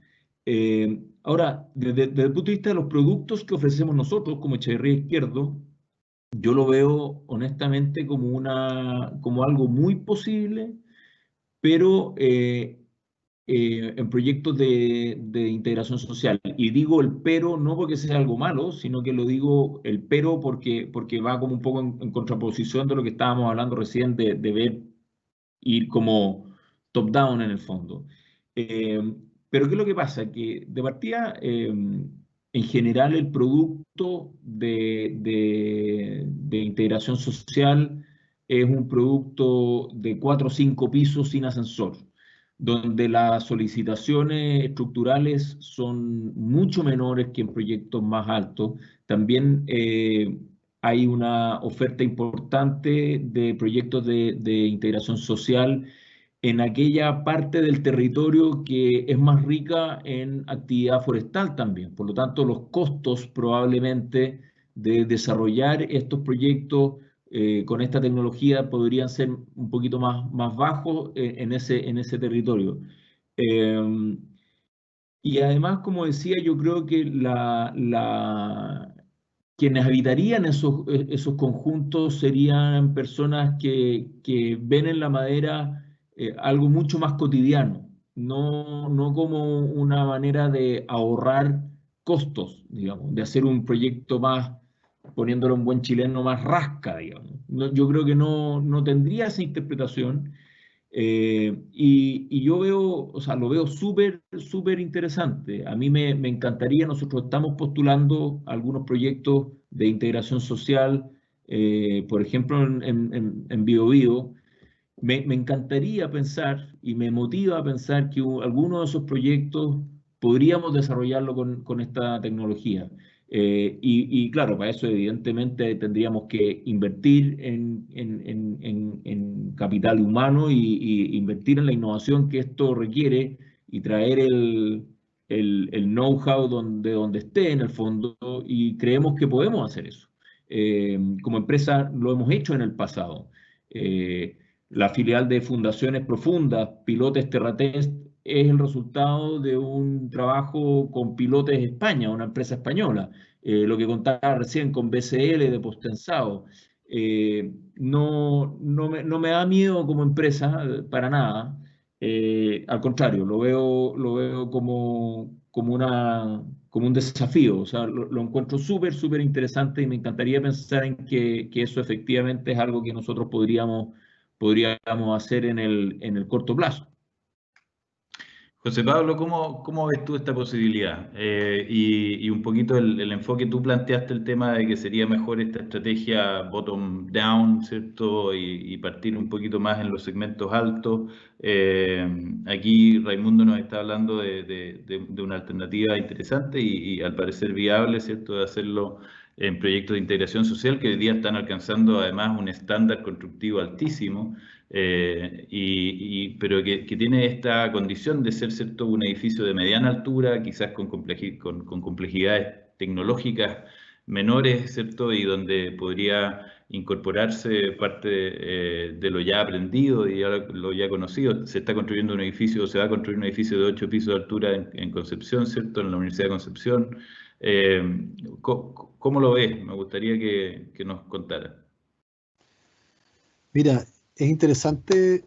Ahora, desde el punto de vista de los productos que ofrecemos nosotros como Echeverría Izquierdo, yo lo veo honestamente como algo muy posible, pero en proyectos de integración social. Y digo el pero no porque sea algo malo, sino que lo digo el pero porque va como un poco en contraposición de lo que estábamos hablando recién de ver ir como top-down en el fondo. Pero ¿qué es lo que pasa? Que de partida, en general, el producto de integración social es un producto de 4 o 5 pisos sin ascensor, donde las solicitaciones estructurales son mucho menores que en proyectos más altos. También hay una oferta importante de proyectos de integración social en aquella parte del territorio que es más rica en actividad forestal también. Por lo tanto, los costos probablemente de desarrollar estos proyectos con esta tecnología podrían ser un poquito más bajos en ese territorio. Y además, como decía, yo creo que quienes habitarían esos conjuntos serían personas que ven en la madera algo mucho más cotidiano, no como una manera de ahorrar costos, digamos, de hacer un proyecto más, poniéndolo en buen chileno, más rasca, digamos. Yo creo que no tendría esa interpretación. Y yo veo, o sea, lo veo súper interesante. A mí me encantaría, nosotros estamos postulando algunos proyectos de integración social, por ejemplo, en Biobío. Me encantaría pensar y me motiva a pensar que algunos de esos proyectos podríamos desarrollarlo con esta tecnología. Y claro, para eso evidentemente tendríamos que invertir en capital humano y invertir en la innovación que esto requiere y traer el know-how donde esté en el fondo, y creemos que podemos hacer eso. Como empresa lo hemos hecho en el pasado. La filial de Fundaciones Profundas, Pilotes Terratest, es el resultado de un trabajo con Pilotes España, una empresa española. Lo que contaba recién con BCL de Postensado. No me da miedo como empresa, para nada. Al contrario, lo veo como un desafío. O sea, lo encuentro súper interesante, y me encantaría pensar en que eso efectivamente es algo que nosotros podríamos hacer en el corto plazo. José Pablo, ¿cómo ves tú esta posibilidad? Y un poquito el enfoque, tú planteaste el tema de que sería mejor esta estrategia bottom-down, ¿cierto? Y partir un poquito más en los segmentos altos. Aquí Raimundo nos está hablando de una alternativa interesante y al parecer viable, ¿cierto? De hacerlo en proyectos de integración social que hoy día están alcanzando además un estándar constructivo altísimo. Pero que tiene esta condición de ser, ¿cierto?, un edificio de mediana altura, quizás con complejidades tecnológicas menores, ¿cierto?, y donde podría incorporarse parte de lo ya aprendido y lo ya conocido. Se está construyendo un edificio, se va a construir un edificio de 8 pisos de altura en Concepción, ¿cierto?, en la Universidad de Concepción. ¿Cómo lo ves? Me gustaría que nos contara. Mira, es interesante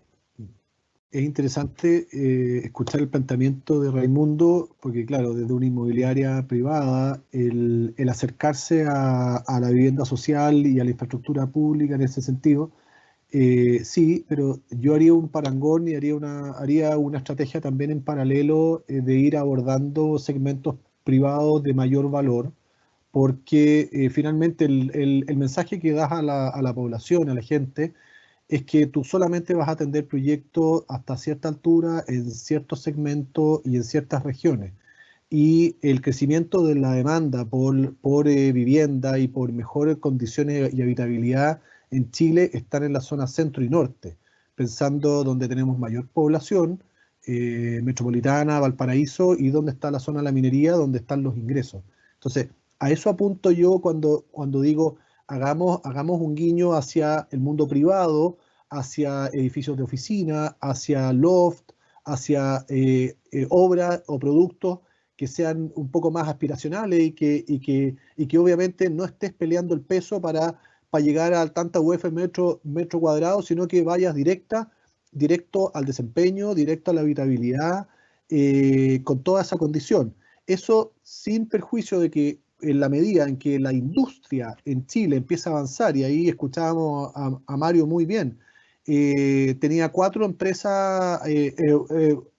escuchar el planteamiento de Raimundo, porque claro, desde una inmobiliaria privada, el acercarse a la vivienda social y a la infraestructura pública en ese sentido, sí, pero yo haría un parangón y haría una estrategia también en paralelo, de ir abordando segmentos privados de mayor valor, porque finalmente el mensaje que das a la población, a la gente, es que tú solamente vas a atender proyectos hasta cierta altura, en ciertos segmentos y en ciertas regiones. Y el crecimiento de la demanda por vivienda y por mejores condiciones y habitabilidad en Chile están en la zona centro y norte, pensando donde tenemos mayor población, metropolitana, Valparaíso, y donde está la zona de la minería, donde están los ingresos. Entonces, a eso apunto yo cuando digo hagamos un guiño hacia el mundo privado, hacia edificios de oficina, hacia loft, hacia obras o productos que sean un poco más aspiracionales y que obviamente no estés peleando el peso para llegar a tanta UF metro cuadrado, sino que vayas directo al desempeño, directo a la habitabilidad, con toda esa condición. Eso sin perjuicio de que en la medida en que la industria en Chile empieza a avanzar, y ahí escuchábamos a Mario muy bien, tenía 4 empresas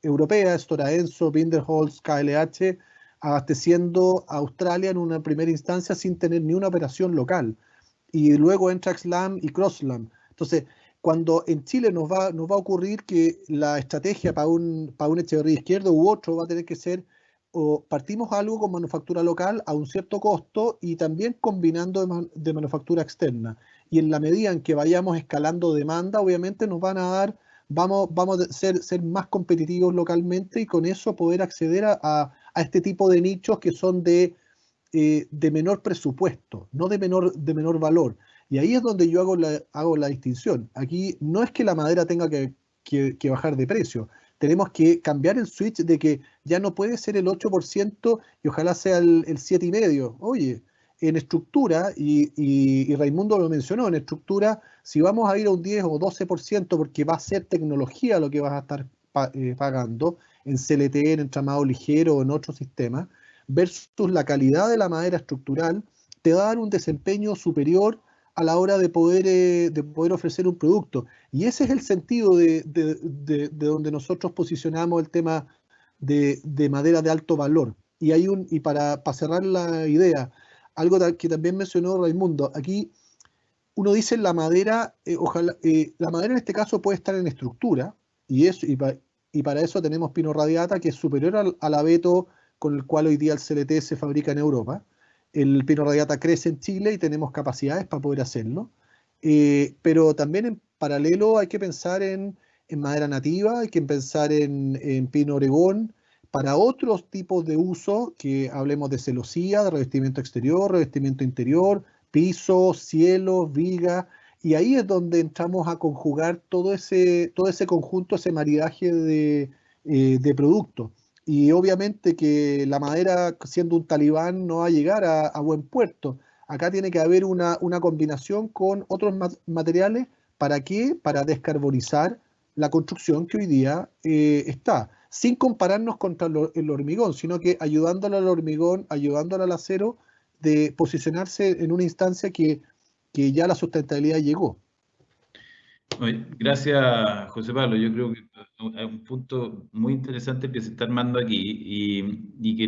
europeas, Stora Enso, Binderholz, KLH, abasteciendo a Australia en una primera instancia sin tener ni una operación local. Y luego entra Xlam y Crosslam. Entonces, cuando en Chile nos va a ocurrir que la estrategia para un Echeverría Izquierdo u otro va a tener que ser, o partimos algo con manufactura local a un cierto costo y también combinando de manufactura externa. Y en la medida en que vayamos escalando demanda, obviamente nos van a dar, vamos a ser más competitivos localmente y con eso poder acceder a este tipo de nichos que son de menor presupuesto, no de menor valor. Y ahí es donde yo hago la distinción. Aquí no es que la madera tenga que bajar de precio. Tenemos que cambiar el switch de que ya no puede ser el 8% y ojalá sea el 7,5%. Oye, en estructura, y Raimundo lo mencionó, en estructura, si vamos a ir a un 10 o 12% porque va a ser tecnología lo que vas a estar pagando en CLT, en entramado ligero o en otro sistema, versus la calidad de la madera estructural, te va a dar un desempeño superior a la hora de poder ofrecer un producto. Y ese es el sentido de donde nosotros posicionamos el tema de madera de alto valor. Y para cerrar la idea, algo que también mencionó Raimundo, aquí uno dice la madera, la madera en este caso puede estar en estructura, y para eso tenemos pino radiata, que es superior al abeto con el cual hoy día el CLT se fabrica en Europa. El pino radiata crece en Chile y tenemos capacidades para poder hacerlo. Pero también en paralelo hay que pensar en madera nativa, hay que pensar en pino oregón, para otros tipos de uso, que hablemos de celosía, de revestimiento exterior, revestimiento interior, piso, cielo, viga, y ahí es donde entramos a conjugar todo ese conjunto, ese maridaje de productos. Y obviamente que la madera, siendo un talibán, no va a llegar a buen puerto. Acá tiene que haber una combinación con otros materiales. ¿Para qué? Para descarbonizar la construcción que hoy día está, sin compararnos contra el hormigón, sino que ayudándole al hormigón, ayudándole al acero, de posicionarse en una instancia que ya la sustentabilidad llegó. Gracias, José Pablo. Yo creo que hay un punto muy interesante que se está armando aquí y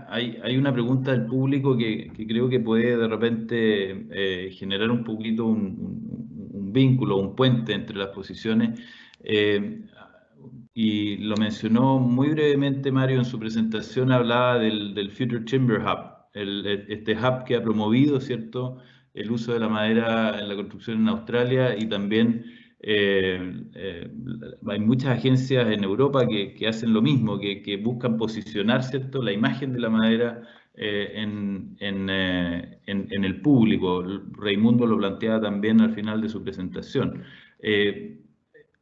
hay una pregunta del público que creo que puede de repente generar un poquito un vínculo, un puente entre las posiciones. Y lo mencionó muy brevemente Mario en su presentación, hablaba del Future Timber Hub, este hub que ha promovido, ¿cierto?, el uso de la madera en la construcción en Australia, y también hay muchas agencias en Europa que hacen lo mismo, que buscan posicionar, ¿cierto?, la imagen de la madera en el público. Raimundo lo planteaba también al final de su presentación.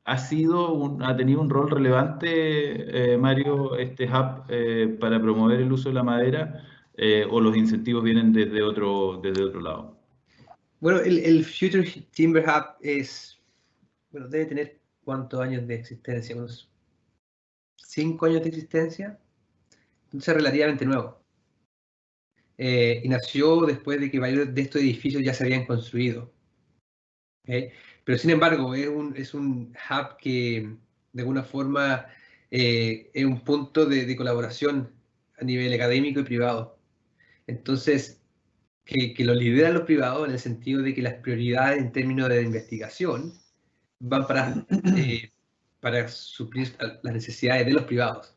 ¿Ha tenido un rol relevante, Mario, este hub para promover el uso de la madera, o los incentivos vienen desde otro lado? Bueno, el Future Timber Hub debe tener ¿cuántos años de existencia? Unos 5 años de existencia. Entonces, relativamente nuevo. Y nació después de que varios de estos edificios ya se habían construido. ¿Okay? Pero sin embargo, es un hub que de alguna forma es un punto de colaboración a nivel académico y privado. Entonces, que lo lideran los privados en el sentido de que las prioridades en términos de investigación van para suplir las necesidades de los privados.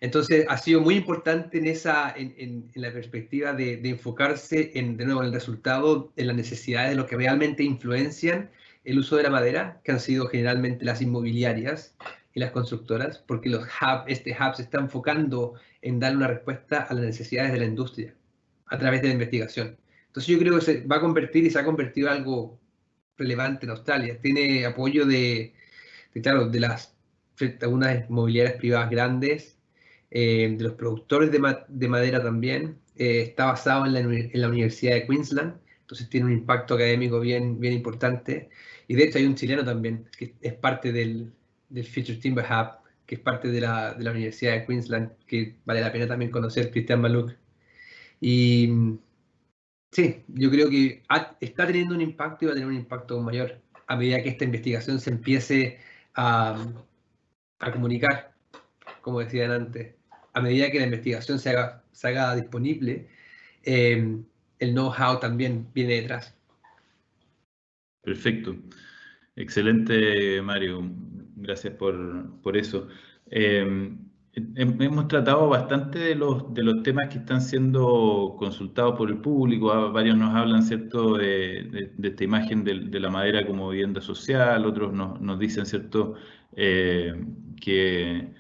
Entonces, ha sido muy importante en la perspectiva de enfocarse de nuevo en el resultado, en las necesidades de lo que realmente influencian el uso de la madera, que han sido generalmente las inmobiliarias y las constructoras, porque este hub se está enfocando en dar una respuesta a las necesidades de la industria a través de la investigación. Entonces, yo creo que se va a convertir y se ha convertido en algo relevante en Australia. Tiene apoyo de algunas inmobiliarias privadas grandes, de los productores de madera también. Está basado en la Universidad de Queensland, entonces tiene un impacto académico bien importante. Y de hecho hay un chileno también, que es parte del Future Timber Hub, que es parte de la Universidad de Queensland, que vale la pena también conocer, Cristian Maluk. Y sí, yo creo que está teniendo un impacto y va a tener un impacto mayor a medida que esta investigación se empiece a comunicar, como decían antes. A medida que la investigación se haga disponible, el know-how también viene detrás. Perfecto. Excelente, Mario. Gracias por eso. Hemos tratado bastante de los temas que están siendo consultados por el público. Varios nos hablan, ¿cierto?, de esta imagen de la madera como vivienda social. Otros nos dicen, ¿cierto?, que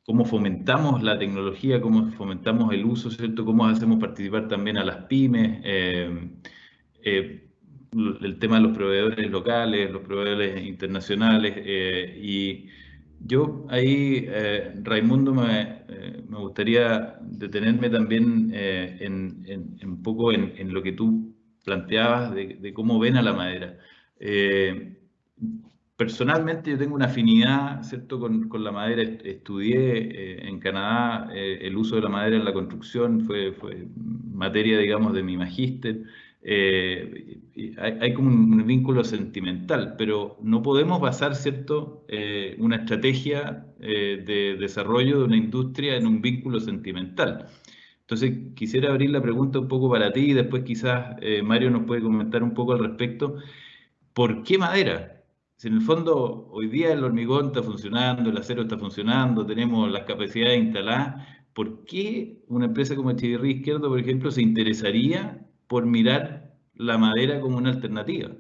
cómo fomentamos la tecnología, cómo fomentamos el uso, ¿cierto?, cómo hacemos participar también a las pymes. El tema de los proveedores locales, los proveedores internacionales, y yo ahí, Raimundo, me gustaría detenerme también un poco en lo que tú planteabas de cómo ven a la madera. Personalmente yo tengo una afinidad, ¿cierto?, con la madera. Estudié en Canadá el uso de la madera en la construcción, fue materia, digamos, de mi magíster. Hay como un vínculo sentimental, pero no podemos basar, ¿cierto?, una estrategia de desarrollo de una industria en un vínculo sentimental. Entonces, quisiera abrir la pregunta un poco para ti y después quizás Mario nos puede comentar un poco al respecto. ¿Por qué madera? Si en el fondo hoy día el hormigón está funcionando, el acero está funcionando, tenemos las capacidades instaladas, ¿por qué una empresa como Echeverría Izquierdo, por ejemplo, se interesaría por mirar la madera como una alternativa?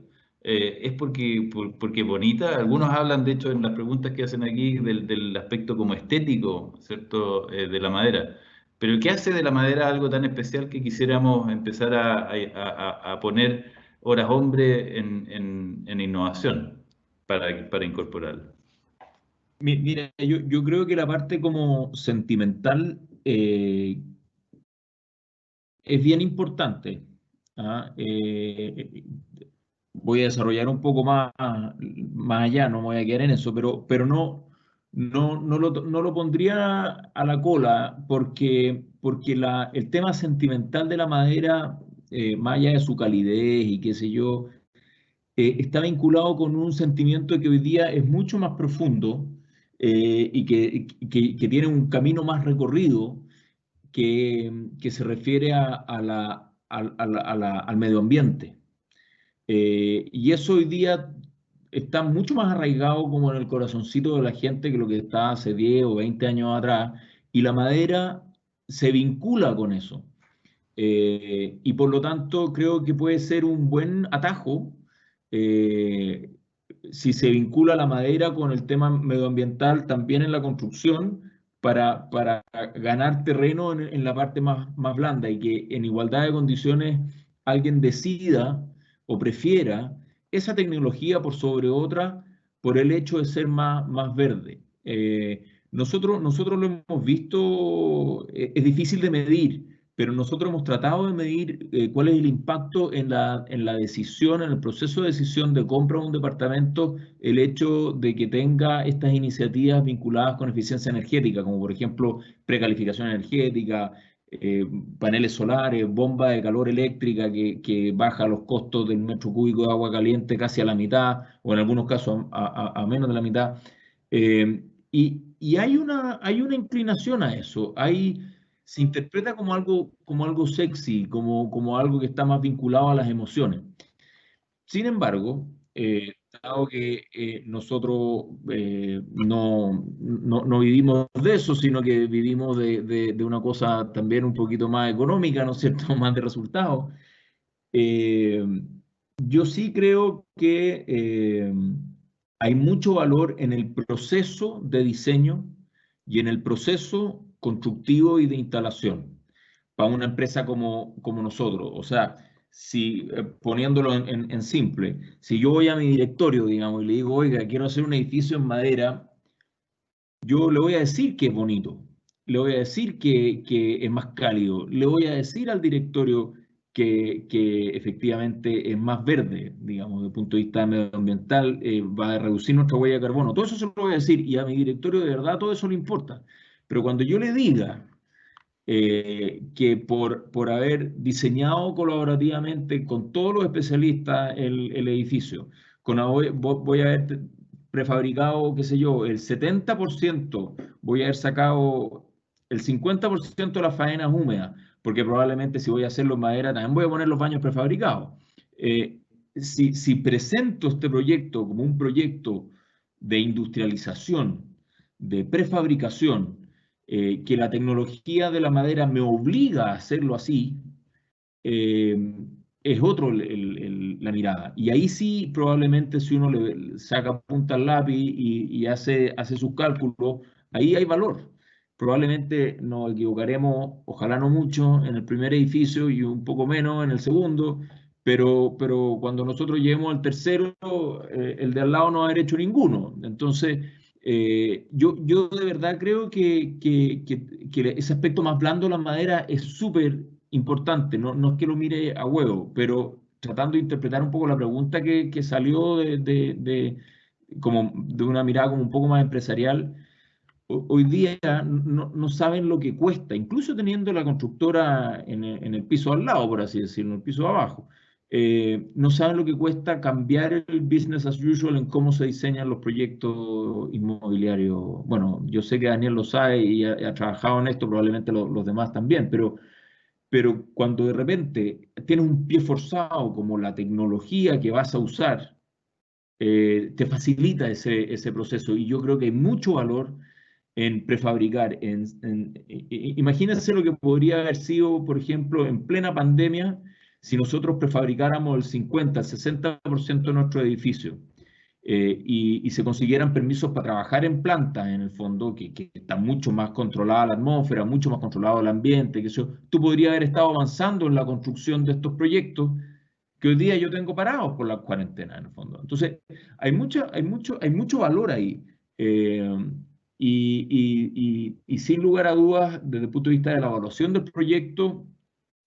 ¿Es porque es bonita? Algunos hablan, de hecho, en las preguntas que hacen aquí del aspecto como estético, ¿cierto?, de la madera. Pero ¿qué hace de la madera algo tan especial que quisiéramos empezar a poner horas hombre en innovación para incorporarlo? Mira, yo creo que la parte como sentimental es bien importante. ¿Ah? Voy a desarrollar un poco más allá, no me voy a quedar en eso, pero no lo pondría a la cola porque el tema sentimental de la madera, más allá de su calidez y qué sé yo, está vinculado con un sentimiento que hoy día es mucho más profundo, y que tiene un camino más recorrido que se refiere al medio ambiente. Y eso hoy día está mucho más arraigado como en el corazoncito de la gente que lo que está hace 10 o 20 años atrás, y la madera se vincula con eso. Y por lo tanto creo que puede ser un buen atajo, eh, si se vincula la madera con el tema medioambiental también en la construcción, para ganar terreno en la parte más blanda, y que en igualdad de condiciones alguien decida o prefiera esa tecnología por sobre otra por el hecho de ser más verde. Nosotros lo hemos visto, es difícil de medir, pero nosotros hemos tratado de medir cuál es el impacto en la decisión, en el proceso de decisión de compra de un departamento, el hecho de que tenga estas iniciativas vinculadas con eficiencia energética, como por ejemplo precalificación energética, paneles solares, bomba de calor eléctrica que baja los costos del metro cúbico de agua caliente casi a la mitad, o en algunos casos a menos de la mitad. Y hay una inclinación a eso. Se interpreta como algo sexy, como algo que está más vinculado a las emociones. Sin embargo, dado que nosotros no vivimos de eso, sino que vivimos de una cosa también un poquito más económica, ¿no es cierto?, más de resultados, yo sí creo que hay mucho valor en el proceso de diseño y en el proceso constructivo y de instalación para una empresa como nosotros. O sea, poniéndolo en simple, si yo voy a mi directorio, digamos, y le digo, oiga, quiero hacer un edificio en madera, yo le voy a decir que es bonito, le voy a decir que es más cálido, le voy a decir al directorio que efectivamente es más verde, digamos, desde el punto de vista medioambiental, va a reducir nuestra huella de carbono. Todo eso se lo voy a decir, y a mi directorio de verdad todo eso le importa. Pero cuando yo le diga que por haber diseñado colaborativamente con todos los especialistas el edificio, voy a haber prefabricado, qué sé yo, el 70%, voy a haber sacado el 50% de las faenas húmedas, porque probablemente si voy a hacerlo en madera también voy a poner los baños prefabricados. Si presento este proyecto como un proyecto de industrialización, de prefabricación, que la tecnología de la madera me obliga a hacerlo así, es otro la mirada. Y ahí sí, probablemente si uno le saca punta al lápiz y hace sus cálculos, ahí hay valor. Probablemente nos equivocaremos, ojalá no mucho, en el primer edificio y un poco menos en el segundo, pero cuando nosotros lleguemos al tercero, el de al lado no va a haber hecho ninguno. Entonces, yo de verdad creo que ese aspecto más blando de la madera es súper importante. No es que lo mire a huevo, pero tratando de interpretar un poco la pregunta que salió como de una mirada como un poco más empresarial. Hoy día no saben lo que cuesta, incluso teniendo la constructora en el piso al lado, por así decirlo, en el piso de abajo. No saben lo que cuesta cambiar el business as usual en cómo se diseñan los proyectos inmobiliarios. Bueno, yo sé que Daniel lo sabe y ha trabajado en esto, probablemente los demás también, pero cuando de repente tienes un pie forzado como la tecnología que vas a usar, te facilita ese proceso, y yo creo que hay mucho valor en prefabricar. Imagínense lo que podría haber sido, por ejemplo, en plena pandemia, si nosotros prefabricáramos el 50, el 60% de nuestro edificio, y se consiguieran permisos para trabajar en plantas, en el fondo, que está mucho más controlada la atmósfera, mucho más controlado el ambiente, que eso, tú podrías haber estado avanzando en la construcción de estos proyectos que hoy día yo tengo parados por la cuarentena, en el fondo. Entonces, hay mucho valor ahí. Y sin lugar a dudas, desde el punto de vista de la evaluación del proyecto,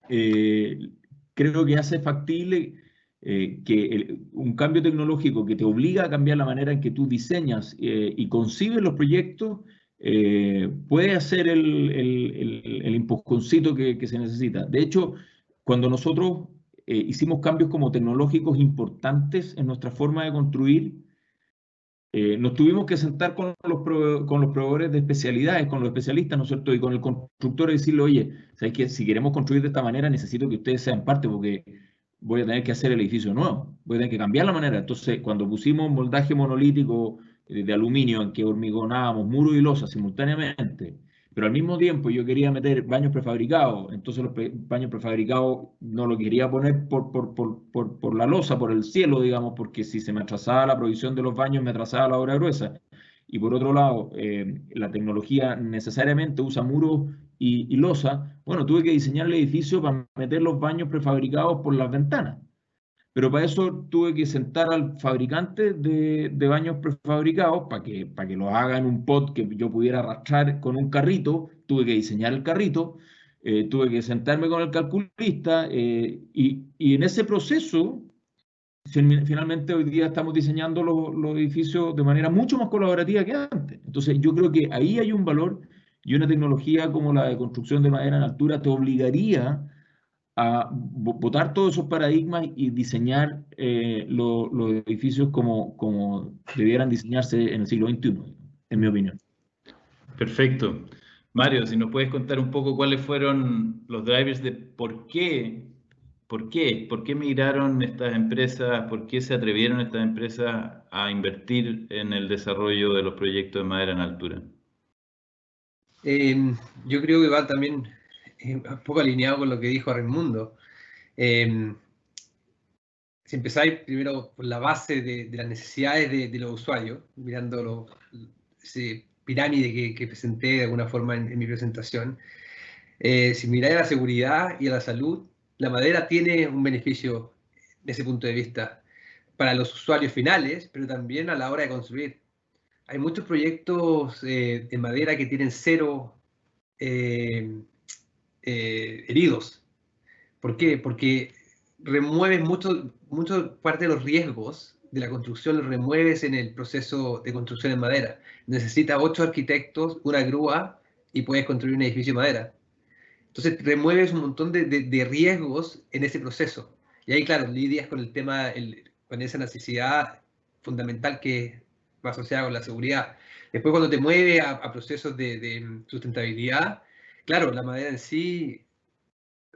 creo que hace factible que un cambio tecnológico que te obliga a cambiar la manera en que tú diseñas y concibes los proyectos, puede hacer el empujoncito que se necesita. De hecho, cuando nosotros hicimos cambios como tecnológicos importantes en nuestra forma de construir, nos tuvimos que sentar con los proveedores de especialidades, con los especialistas, ¿no es cierto? Y con el constructor y decirle, oye, ¿sabes qué? Si queremos construir de esta manera, necesito que ustedes sean parte, porque voy a tener que hacer el edificio nuevo, voy a tener que cambiar la manera. Entonces, cuando pusimos moldaje monolítico de aluminio, en que hormigonábamos muro y losa simultáneamente, pero al mismo tiempo yo quería meter baños prefabricados, entonces los baños prefabricados no lo quería poner por la losa, por el cielo, digamos, porque si se me atrasaba la provisión de los baños, me atrasaba la obra gruesa. Y por otro lado, la tecnología necesariamente usa muros y losa. Bueno, tuve que diseñar el edificio para meter los baños prefabricados por las ventanas. Pero para eso tuve que sentar al fabricante de baños prefabricados para que lo haga en un pod que yo pudiera arrastrar con un carrito. Tuve que diseñar el carrito, tuve que sentarme con el calculista, y en ese proceso, finalmente hoy día estamos diseñando los edificios de manera mucho más colaborativa que antes. Entonces yo creo que ahí hay un valor, y una tecnología como la de construcción de madera en altura te obligaría a botar todos esos paradigmas y diseñar los edificios como debieran diseñarse en el siglo XXI, en mi opinión. Perfecto. Mario, si nos puedes contar un poco cuáles fueron los drivers de por qué migraron estas empresas, por qué se atrevieron estas empresas a invertir en el desarrollo de los proyectos de madera en altura. Yo creo que va también un poco alineado con lo que dijo Raimundo. Si empezáis primero por la base de las necesidades de los usuarios, mirando ese pirámide que presenté de alguna forma en mi presentación, si miráis a la seguridad y a la salud, la madera tiene un beneficio desde ese punto de vista para los usuarios finales, pero también a la hora de construir. Hay muchos proyectos de madera que tienen cero heridos, ¿Por qué? Porque remueves mucho parte de los riesgos de la construcción, los remueves en el proceso de construcción en madera. Necesitas 8 arquitectos, una grúa y puedes construir un edificio de madera. Entonces remueves un montón de riesgos en ese proceso. Y ahí, claro, lidias con el tema, con esa necesidad fundamental que va asociada con la seguridad. Después, cuando te mueves a procesos de sustentabilidad, claro, la madera en sí,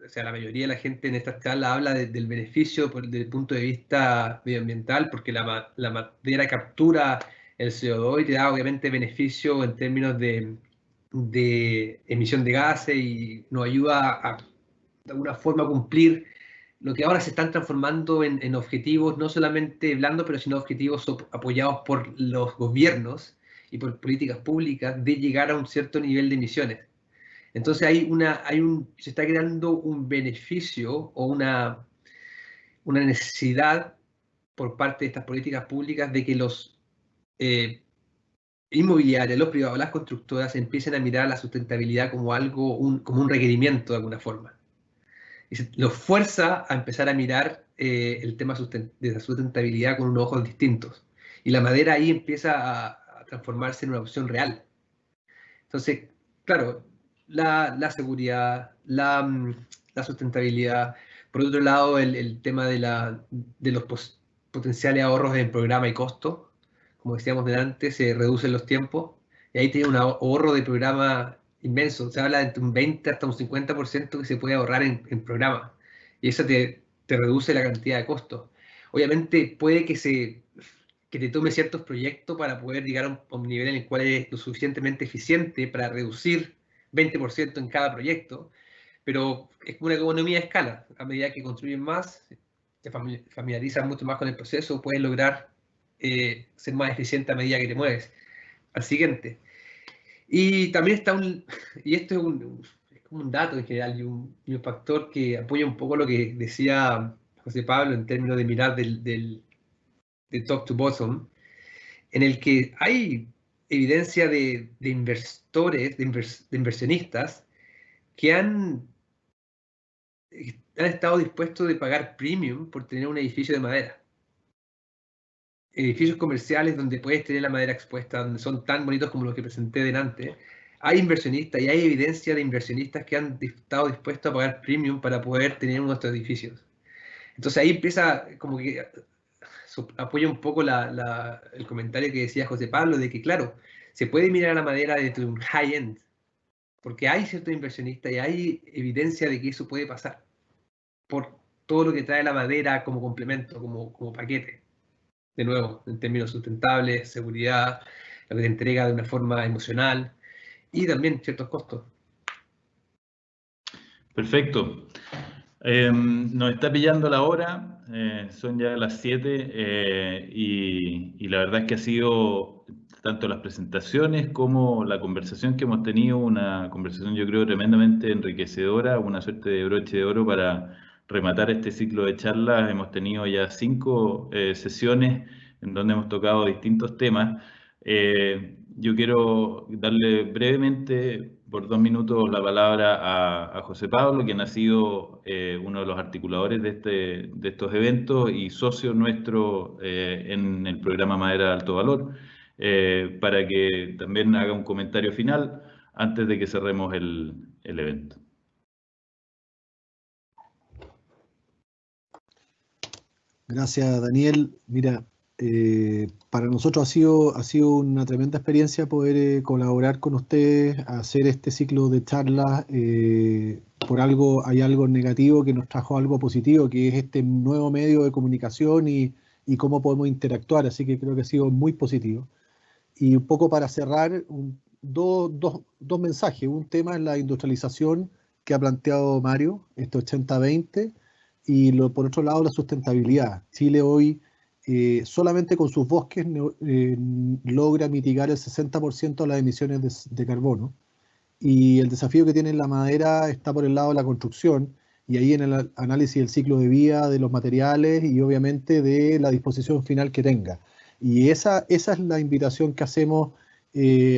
o sea, la mayoría de la gente en esta charla habla del beneficio desde el punto de vista medioambiental, porque la madera captura el CO2 y te da obviamente beneficio en términos de emisión de gases y nos ayuda a, de alguna forma, a cumplir lo que ahora se están transformando en objetivos no solamente blandos, pero sino objetivos apoyados por los gobiernos y por políticas públicas de llegar a un cierto nivel de emisiones. Entonces se está creando un beneficio o una necesidad por parte de estas políticas públicas de que los inmobiliarios, los privados, las constructoras empiecen a mirar la sustentabilidad como algo, como un requerimiento de alguna forma. Y los fuerza a empezar a mirar el tema de la sustentabilidad con unos ojos distintos. Y la madera ahí empieza a transformarse en una opción real. Entonces, claro, la seguridad, la sustentabilidad. Por otro lado, el tema de los potenciales ahorros en programa y costo. Como decíamos delante, se reducen los tiempos. Y ahí tiene un ahorro de programa inmenso. Se habla de un 20 hasta un 50% que se puede ahorrar en programa. Y eso te reduce la cantidad de costos. Obviamente puede que te tome ciertos proyectos para poder llegar a un nivel en el cual eres lo suficientemente eficiente para reducir 20% en cada proyecto, pero es como una economía de escala. A medida que construyes más, te familiarizas mucho más con el proceso, puedes lograr ser más eficiente a medida que te mueves. Al siguiente. Y también está y esto es como un dato en general y un factor que apoya un poco lo que decía José Pablo en términos de mirar de top to bottom, en el que hay evidencia de inversores, de inversionistas que han estado dispuestos de pagar premium por tener un edificio de madera. Edificios comerciales donde puedes tener la madera expuesta, donde son tan bonitos como los que presenté delante. Hay inversionistas y hay evidencia de inversionistas que han estado dispuestos a pagar premium para poder tener uno de estos edificios. Entonces ahí empieza como que apoya un poco el comentario que decía José Pablo, de que claro, se puede mirar a la madera desde un high-end, porque hay ciertos inversionistas y hay evidencia de que eso puede pasar, por todo lo que trae la madera como complemento, como paquete. De nuevo, en términos sustentables, seguridad, lo que te entrega de una forma emocional y también ciertos costos. Perfecto. Nos está pillando la hora, son ya las 7 y la verdad es que ha sido tanto las presentaciones como la conversación que hemos tenido, una conversación yo creo tremendamente enriquecedora, una suerte de broche de oro para rematar este ciclo de charlas. Hemos tenido ya 5 sesiones en donde hemos tocado distintos temas. Yo quiero darle brevemente por 2 minutos la palabra a José Pablo, quien ha sido uno de los articuladores de estos eventos y socio nuestro en el programa Madera de Alto Valor, para que también haga un comentario final antes de que cerremos el evento. Gracias, Daniel. Mira, para nosotros ha sido una tremenda experiencia poder colaborar con ustedes, hacer este ciclo de charlas. Hay algo negativo que nos trajo algo positivo, que es este nuevo medio de comunicación y cómo podemos interactuar, así que creo que ha sido muy positivo. Y un poco para cerrar, dos mensajes. Un tema es la industrialización que ha planteado Mario, este 80-20, y por otro lado la sustentabilidad. Chile hoy solamente con sus bosques logra mitigar el 60% de las emisiones de carbono, y el desafío que tiene la madera está por el lado de la construcción, y ahí en el análisis del ciclo de vida de los materiales y obviamente de la disposición final que tenga. Y esa es la invitación que hacemos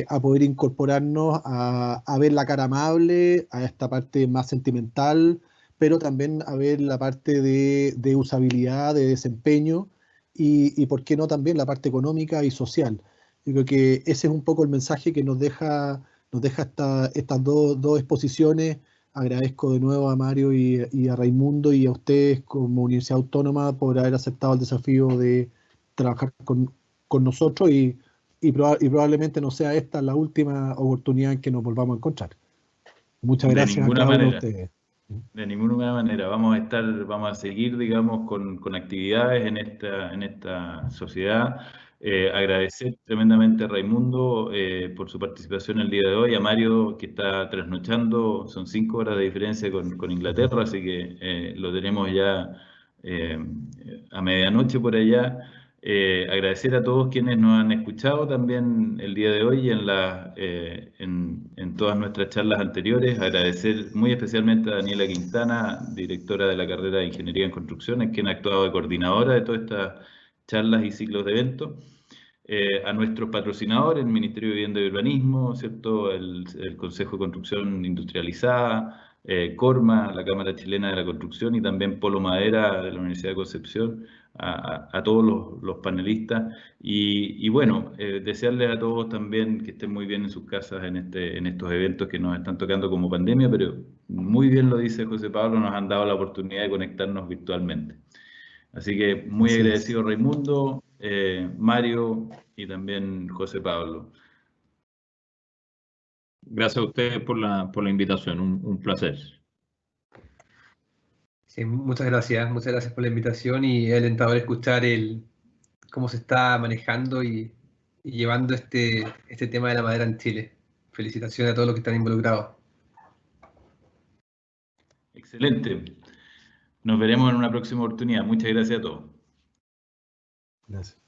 a poder incorporarnos a ver la cara amable, a esta parte más sentimental, pero también a ver la parte de usabilidad, de desempeño y por qué no también la parte económica y social. Yo creo que ese es un poco el mensaje que nos deja estas dos exposiciones. Agradezco de nuevo a Mario y a Raimundo y a ustedes como Universidad Autónoma por haber aceptado el desafío de trabajar con nosotros y probablemente no sea esta la última oportunidad en que nos volvamos a encontrar. Muchas gracias a cada uno de ustedes. De ninguna manera. Vamos a seguir, digamos, con actividades en esta sociedad. Agradecer tremendamente a Raimundo por su participación el día de hoy, a Mario que está trasnochando, son 5 horas de diferencia con Inglaterra, así que lo tenemos ya a medianoche por allá. Agradecer a todos quienes nos han escuchado también el día de hoy y en todas nuestras charlas anteriores. Agradecer muy especialmente a Daniela Quintana, directora de la carrera de Ingeniería en Construcciones, quien ha actuado de coordinadora de todas estas charlas y ciclos de eventos. A nuestros patrocinadores, el Ministerio de Vivienda y Urbanismo, ¿cierto? El Consejo de Construcción Industrializada, Corma, la Cámara Chilena de la Construcción y también Polo Madera de la Universidad de Concepción, a todos los panelistas y bueno, desearles a todos también que estén muy bien en sus casas en estos eventos que nos están tocando como pandemia, pero muy bien lo dice José Pablo, nos han dado la oportunidad de conectarnos virtualmente. Así que muy agradecido Raimundo, Mario y también José Pablo. Gracias a ustedes por la invitación, un placer. Sí, muchas gracias por la invitación y es alentador escuchar cómo se está manejando y llevando este tema de la madera en Chile. Felicitaciones a todos los que están involucrados. Excelente. Nos veremos en una próxima oportunidad. Muchas gracias a todos. Gracias.